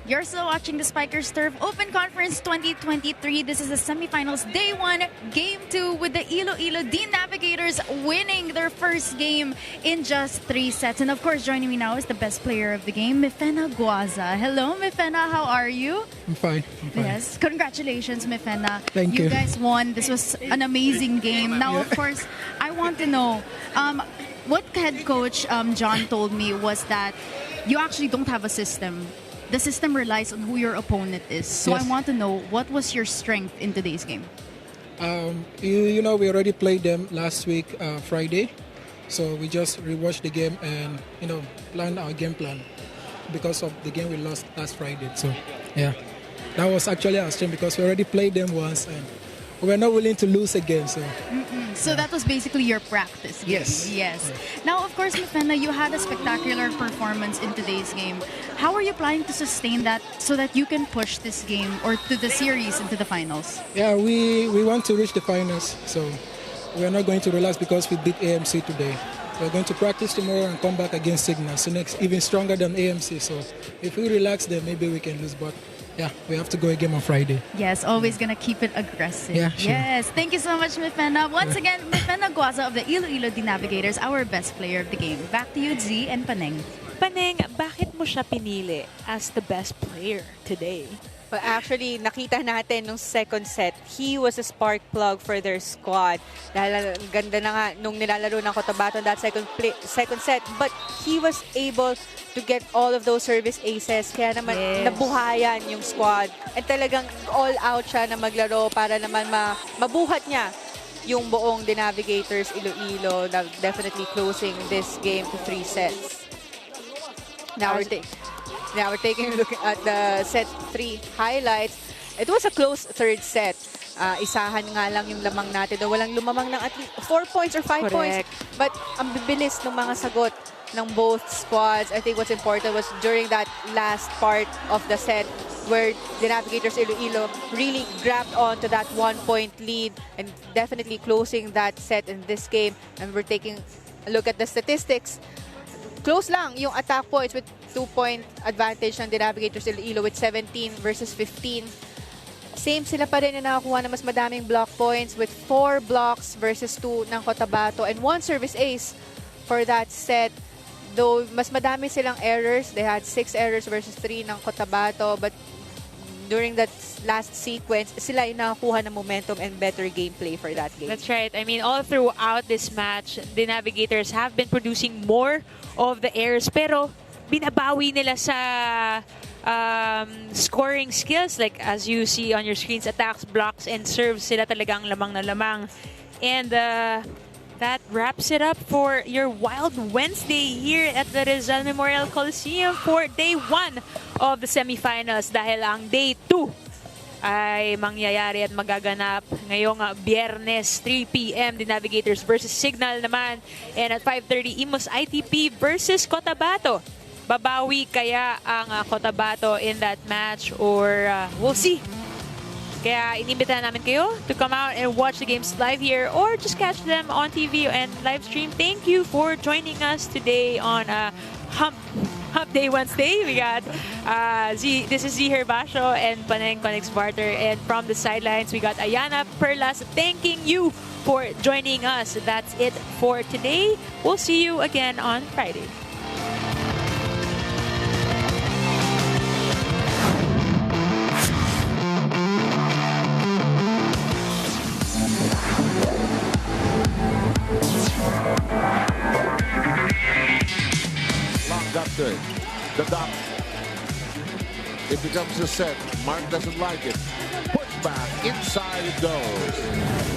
You're still watching the Spikers Turf Open Conference 2023. This is the semifinals, day 1, game 2, with the Iloilo D Navigators winning their first game in just 3 sets. And of course, joining me now is the best player of the game, Mifena Guaza. Hello, Mifena. How are you? I'm fine. Yes. Congratulations, Mifena. Thank you. You guys won. This was an amazing game. Now, of course, I want to know, what head coach John told me was that you actually don't have a system. The system relies on who your opponent is. So Yes. I want to know, what was your strength in today's game? You know, we already played them last week, Friday. So we just rewatched the game and, you know, planned our game plan because of the game we lost last Friday. So, yeah, that was actually our strength because we already played them once and we were not willing to lose again. So, So that was basically your practice game. Yes. Now, of course, Mifena, you had a spectacular performance in today's game. How are you planning to sustain that so that you can push this game or to the series into the finals? yeah, we want to reach the finals. So we are not going to relax because we beat AMC today. We're going to practice tomorrow and come back against Signal. So next, even stronger than AMC. So if we relax, then maybe we can lose. But yeah, we have to go again on Friday. Yes, always gonna keep it aggressive. Yeah, sure. Yes, thank you so much, Mifena. Once again, Mifena Guaza of the Iloilo D Navigators, our best player of the game. Back to you, Z and Paneng. Paneng, bakit mo siya pinili as the best player today? Well, actually, nakita natin nung second set, he was a spark plug for their squad. Dahil ganda na nga nung nilalaro ng Cotabato in that second set. But he was able to get all of those service aces. Kaya naman nabuhayan yung squad. And talagang all out siya na maglaro para naman mabuhat niya yung buong The Navigators Iloilo. Definitely closing this game to 3 sets. Now we're taking a look at the set 3 highlights. It was a close third set. Isahan nga lang yung lamang natin. Walang lumamang ng at least 4 points or 5 points. But ang bibilis ng mga sagot ng both squads. I think what's important was during that last part of the set where the Navigators Iloilo really grabbed onto that 1-point lead and definitely closing that set in this game. And we're taking a look at the statistics. Close lang yung attack points with 2-point advantage ng the Navigators Iloilo with 17 versus 15. Same sila pa rin na nakakuha na mas madaming block points with 4 blocks versus 2 ng Cotabato and 1 service ace for that set. Though mas madami silang errors, they had 6 errors versus 3 ng Cotabato, but during that last sequence, sila yung nakakuha ng momentum and better gameplay for that game. That's right. I mean, all throughout this match, the Navigators have been producing more of the errors, pero binabawi nila sa scoring skills. Like, as you see on your screens, attacks, blocks, and serves, sila talagang lamang na lamang. And that wraps it up for your Wild Wednesday here at the Rizal Memorial Coliseum for day 1 of the semifinals. Dahil ang day 2 ay mangyayari at magaganap ngayong Biyernes, 3 p.m. The Navigators versus Signal naman. And at 5:30, Imos ITP versus Cotabato. Babawi kaya ang Cotabato in that match or we'll see. Kaya inimbitahan namin kayo to come out and watch the games live here or just catch them on TV and live stream. Thank you for joining us today on Hump Day Wednesday. We got this is Z Herbasio and Paneng Conex Barter, and from the sidelines we got Ayana Perlas thanking you for joining us. That's it for today. We'll see you again on Friday. Got good. The dock. It becomes a set. Mark doesn't like it. Push back. Inside it goes.